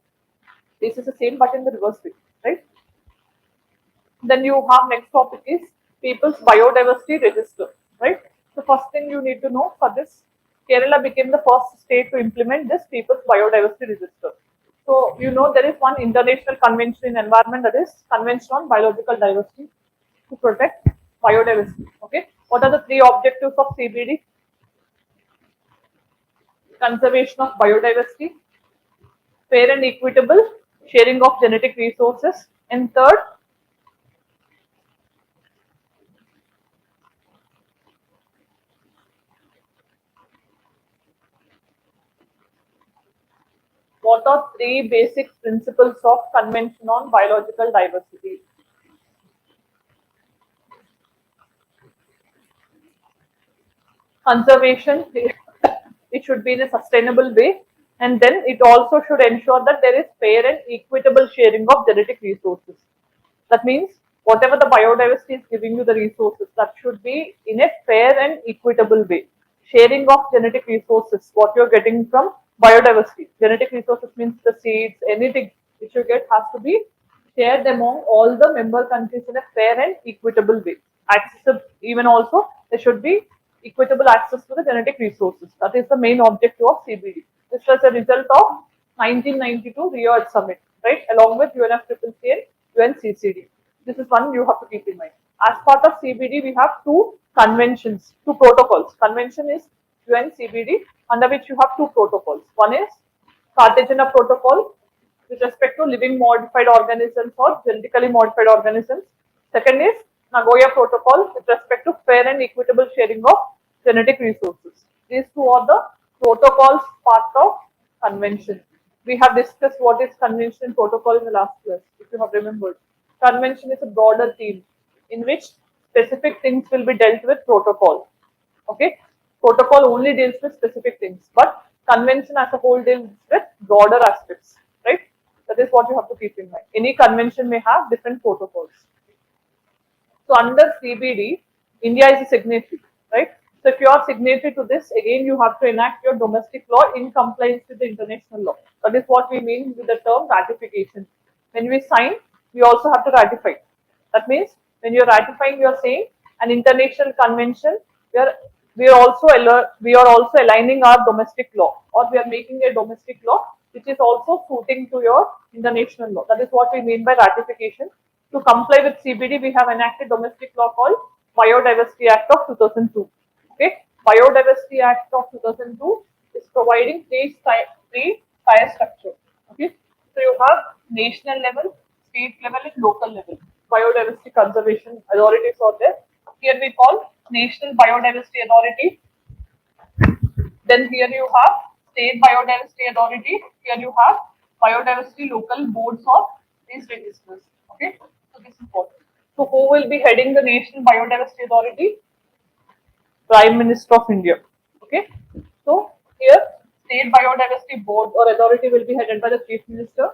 faces the same but in the reverse way, right? Then you have next topic is people's biodiversity register, right? So first thing you need to know for this, Kerala became the first state to implement this people's biodiversity register. So there is one international convention in environment, that is Convention on Biological Diversity, to protect biodiversity. Okay, what are the 3 objectives of CBD? Conservation of biodiversity, fair and equitable sharing of genetic resources, and third, what are 3 basic principles of Convention on Biological Diversity? Conservation, it should be in a sustainable way, and then it also should ensure that there is fair and equitable sharing of genetic resources. That means whatever the biodiversity is giving you the resources, that should be in a fair and equitable way. Sharing of genetic resources, what you're getting from biodiversity. Genetic resources means the seeds, anything which you get has to be shared among all the member countries in a fair and equitable way. Accessible, even also there should be equitable access to the genetic resources. That is the main objective of CBD. This was a result of 1992 Rio Earth Summit, right, along with UNFCCC and UNCCD. This is one you have to keep in mind. As part of CBD, we have 2 conventions, 2 protocols. Convention is UNCBD, under which you have 2 protocols. One is Cartagena Protocol with respect to living modified organisms or genetically modified organisms. Second is Nagoya Protocol with respect to fair and equitable sharing of genetic resources. These 2 are the protocols part of convention. We have discussed what is convention and protocol in the last class, if you have remembered. Convention is a broader theme in which specific things will be dealt with protocol. Okay, protocol only deals with specific things, but convention as a whole deals with broader aspects, right? That is what you have to keep in mind. Any convention may have different protocols. So under CBD, India is a signatory, right? So if you are signatory to this, again you have to enact your domestic law in compliance with the international law. That is what we mean with the term ratification. When we sign, we also have to ratify. That means when you're ratifying, you're saying an international convention, we are also aligning our domestic law, or we are making a domestic law which is also suiting to your international law. That is what we mean by ratification. To comply with CBD, we have enacted domestic law called Biodiversity Act of 2002. Okay, Biodiversity Act of 2002 is providing 3 tier structure. Okay, so you have national level, state level, and local level. Biodiversity conservation authorities are there. Here we call National Biodiversity Authority. Then here you have State Biodiversity Authority. Here you have biodiversity local boards of these registers. Okay, so this is important. So who will be heading the National Biodiversity Authority? Prime Minister of India. Okay, so here State Biodiversity Board or authority will be headed by the Chief Minister.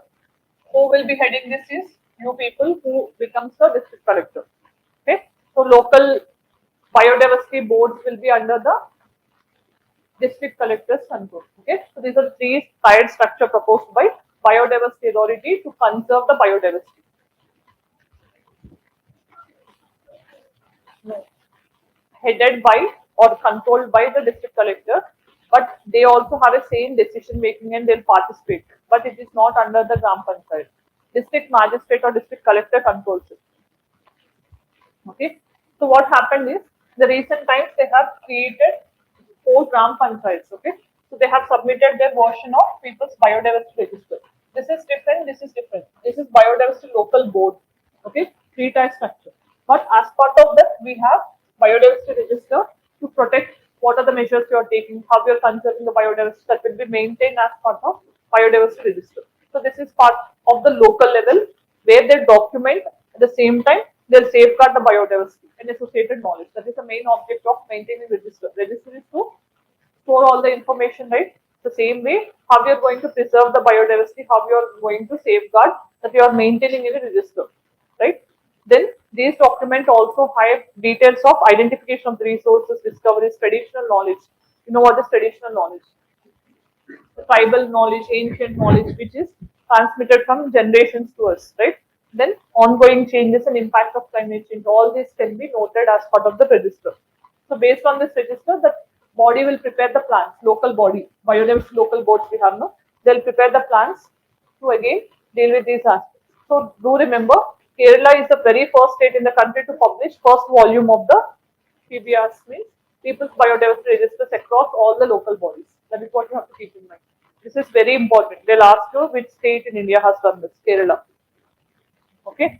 Who will be heading this is you people who becomes the district collector. Okay, so local biodiversity boards will be under the district collector's control. Okay, so these are three tiered structure proposed by Biodiversity Authority to conserve the biodiversity. Headed by or controlled by the district collector, but they also have a same decision making and they'll participate. But it is not under the Gram Panchayat. District magistrate or district collector controls it. Okay. So what happened is the recent times they have created 4 Gram Panchayats. Okay. So they have submitted their version of People's Biodiversity Register. This is different. This is different. This is Biodiversity Local Board. Okay. 3-tier structure. But as part of that, we have Biodiversity Register to protect what are the measures you are taking, how you are conserving the biodiversity that will be maintained as part of Biodiversity Register. So this is part of the local level where they document at the same time they'll safeguard the biodiversity and associated knowledge. That is the main object of maintaining register. Register is to store all the information, right? The same way, how you are going to preserve the biodiversity, how you are going to safeguard that you are maintaining in a register, right? Then these documents also have details of identification of the resources, discoveries, traditional knowledge. You know what is traditional knowledge? Tribal knowledge, ancient knowledge, which is transmitted from generations to us, right? Then ongoing changes and impact of climate change, all this can be noted as part of the register. So based on this register, the body will prepare the plans, local body, biodiversity local boards we have now, they'll prepare the plans to again deal with these aspects. So do remember, Kerala is the very first state in the country to publish first volume of the PBRs, means People's Biodiversity Registers across all the local bodies. That is what you have to keep in mind. This is very important. They'll ask you which state in India has done this. Kerala. Okay.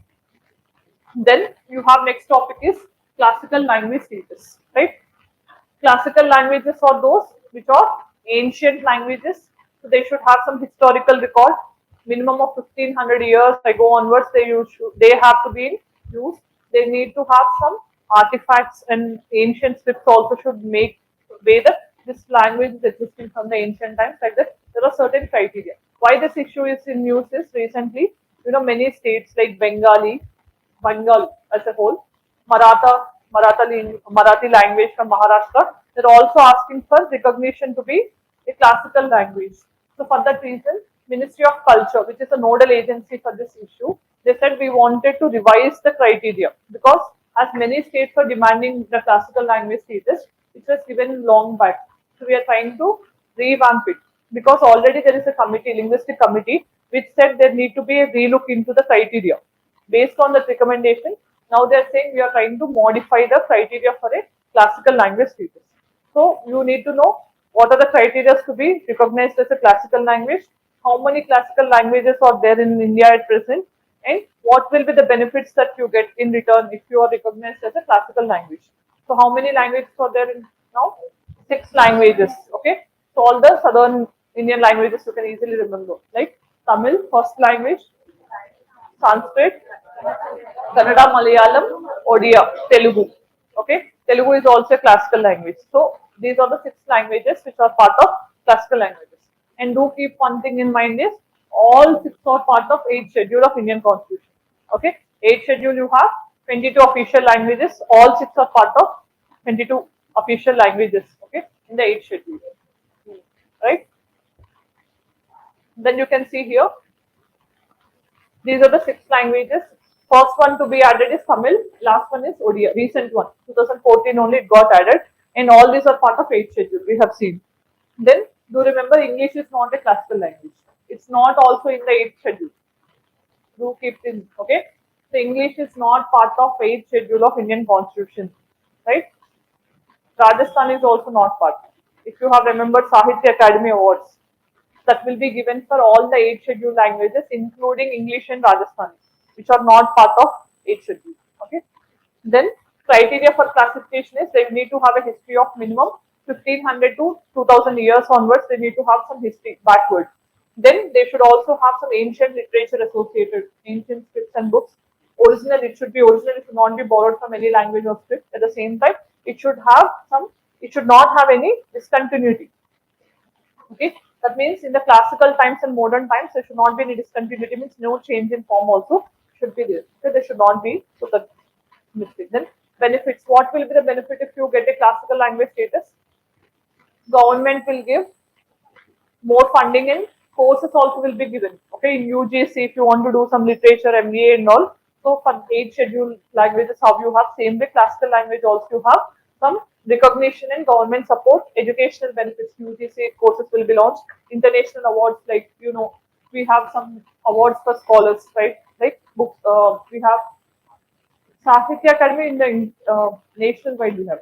Then you have next topic is classical language status. Right. Classical languages are those which are ancient languages. So they should have some historical record. Minimum of 1500 years ago onwards, they have to be in use. They need to have some artifacts and ancient scripts also should make way that this language is existing from the ancient times. Like that, there are certain criteria. Why this issue is in news is recently, many states like Bengal as a whole, Marathi language from Maharashtra, they're also asking for recognition to be a classical language. So for that reason, Ministry of Culture, which is a nodal agency for this issue, they said we wanted to revise the criteria because as many states are demanding the classical language status, which was given long back. So we are trying to revamp it because already there is a committee, linguistic committee, which said there need to be a relook into the criteria. Based on that recommendation, now they are saying we are trying to modify the criteria for a classical language status. So you need to know what are the criteria to be recognized as a classical language, how many classical languages are there in India at present, and what will be the benefits that you get in return if you are recognized as a classical language. So how many languages are there in now? 6 languages. Okay. So all the southern Indian languages you can easily remember, like Tamil, first language, Sanskrit, Kannada, Malayalam, Odia, Telugu. Okay, Telugu is also a classical language. So these are the 6 languages which are part of classical languages. And do keep one thing in mind is all 6 are part of 8th schedule of Indian Constitution. Okay, 8th schedule you have 22 official languages. All 6 are part of 22 official languages. Okay, in the 8th schedule. Right. Then you can see here. These are the 6 languages. First one to be added is Tamil. Last one is Odia. Recent one, 2014 only it got added, and all these are part of 8th schedule. We have seen. Then do remember English is not a classical language. It's not also in the 8th schedule. Do keep in. Okay. So English is not part of 8th schedule of Indian Constitution. Right. Rajasthan is also not part. If you have remembered Sahitya Academy Awards, that will be given for all the 8 scheduled languages, including English and Rajasthani, which are not part of 8 schedule. Okay. Then criteria for classification is they need to have a history of minimum 1500 to 2000 years onwards, they need to have some history backward. Then they should also have some ancient literature associated, ancient scripts and books. Original, it should be original, it should not be borrowed from any language or script. At the same time, it should have some, it should not have any discontinuity. Okay, that means in the classical times and modern times, there should not be any discontinuity, means no change in form also should be there. So there should not be, so that mistake. Then benefits, what will be the benefit if you get a classical language status? Government will give more funding and courses also will be given. Okay, in UGC, if you want to do some literature, MBA and all, so for 8 scheduled languages, how you have, same way classical language also you have some recognition and government support, educational benefits. UGC courses will be launched, international awards, like we have some awards for scholars, right? Like books, we have Sahitya Academy in the national wide we have.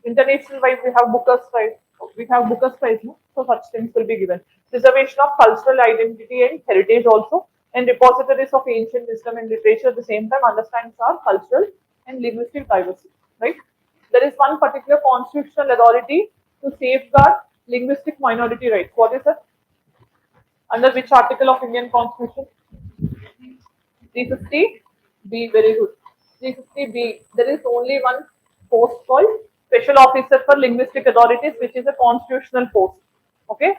International wide we have Booker's Prize. We have Booker's Prize, no? So such things will be given. Preservation of cultural identity and heritage also, and repositories of ancient wisdom and literature at the same time understands our cultural and linguistic diversity. Right? There is one particular constitutional authority to safeguard linguistic minority rights. What is it? Under which article of Indian Constitution? 350B, very good. 350B, there is only one post called Special Officer for Linguistic Authorities, which is a constitutional post. Okay,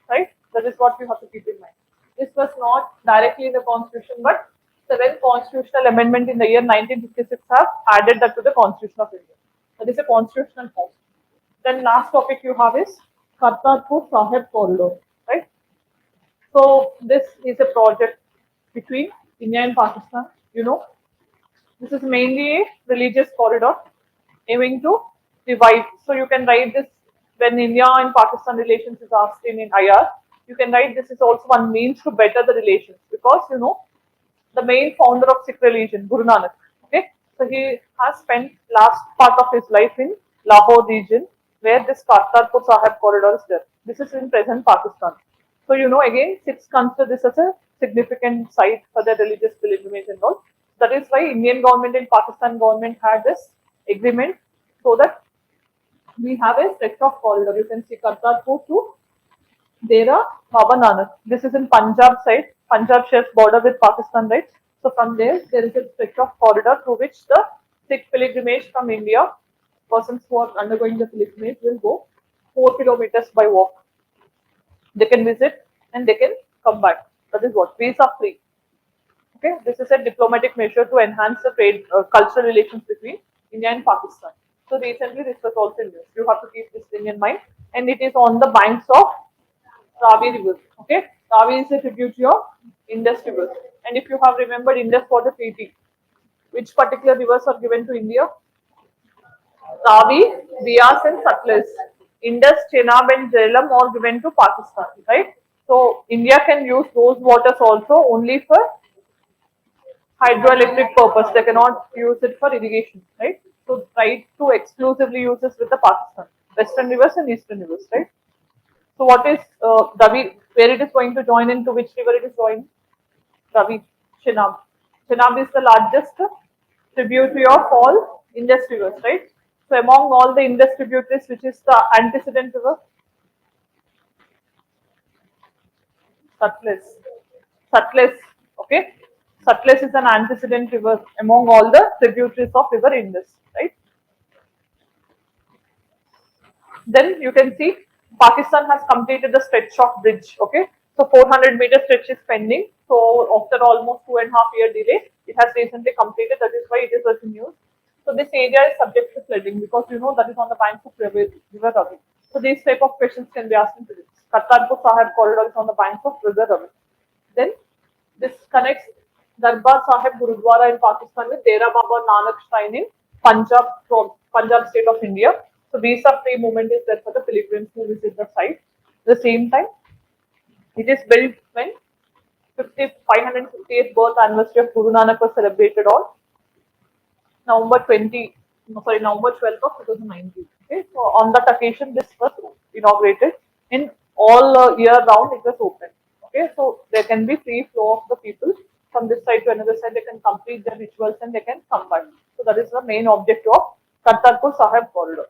right? That is what you have to keep in mind. This was not directly in the Constitution, but 7th Constitutional Amendment in the year 1956 have added that to the Constitution of India. That is a constitutional post. Then last topic you have is Kartarpur Sahib corridor, right? So this is a project between India and Pakistan. This is mainly a religious corridor aiming to divide. So you can write this when India and Pakistan relations is asked in IR. You can write this is also one means to better the relations, because the main founder of Sikh religion, Guru Nanak. Okay, so he has spent last part of his life in Lahore region, where this Kartarpur Sahib corridor is there. This is in present Pakistan. So again, Sikhs consider this as a significant site for their religious pilgrimage and all. That is why Indian government and Pakistan government had this agreement, so that we have a stretch of corridor. You can see Kartarpur to Dera Baba Nanak. This is in Punjab side. Punjab shares border with Pakistan, right? So from there is a stretch of corridor through which the Sikh pilgrimage from India, persons who are undergoing the pilgrimage will go 4 kilometers by walk. They can visit and they can come back. That is what, visa free. Okay, this is a diplomatic measure to enhance the trade, cultural relations between India and Pakistan. So recently this was also in news. You have to keep this thing in mind, and it is on the banks of Ravi River. Okay, Ravi is a tributary of Indus River, and if you have remembered Indus Water Treaty, which particular rivers are given to India? Ravi, Bias, and Satluj. Indus, Chenab, and Jhelum are given to Pakistan. Right. So India can use those waters also only for hydroelectric purpose. They cannot use it for irrigation, right? So try to exclusively use this with the Pakistan, western rivers and eastern rivers, right? So what is Ravi? Where it is going to join into which river it is joining? Ravi, Chenab. Chenab is the largest tributary of all Indus rivers, right? So among all the Indus tributaries, which is the antecedent river? Satluj. Satluj, okay? Satluj is an antecedent river among all the tributaries of river Indus, right? Then you can see Pakistan has completed the stretch of bridge, okay? So 400-meter stretch is pending. So after almost 2.5 year delay, it has recently completed. That is why it is also news. So this area is subject to flooding, because that is on the banks of river Ravi. So these type of questions can be asked in physics. Kartarpur Sahib corridor is on the banks of river Ravi. Then this connects Darbar Sahib Gurudwara in Pakistan with Dera Baba Nanak Shrine in Punjab, from Punjab state of India. So visa free movement is there for the pilgrims who visit the site. At the same time, it is built when 550th birth anniversary of Guru Nanak was celebrated on November 12th of 2019. Okay, so on that occasion, this was inaugurated. In all year round, it was open. Okay, so there can be free flow of the people from this side to another side. They can complete their rituals and they can come back. So that is the main objective of Kartarpur Sahib corridor.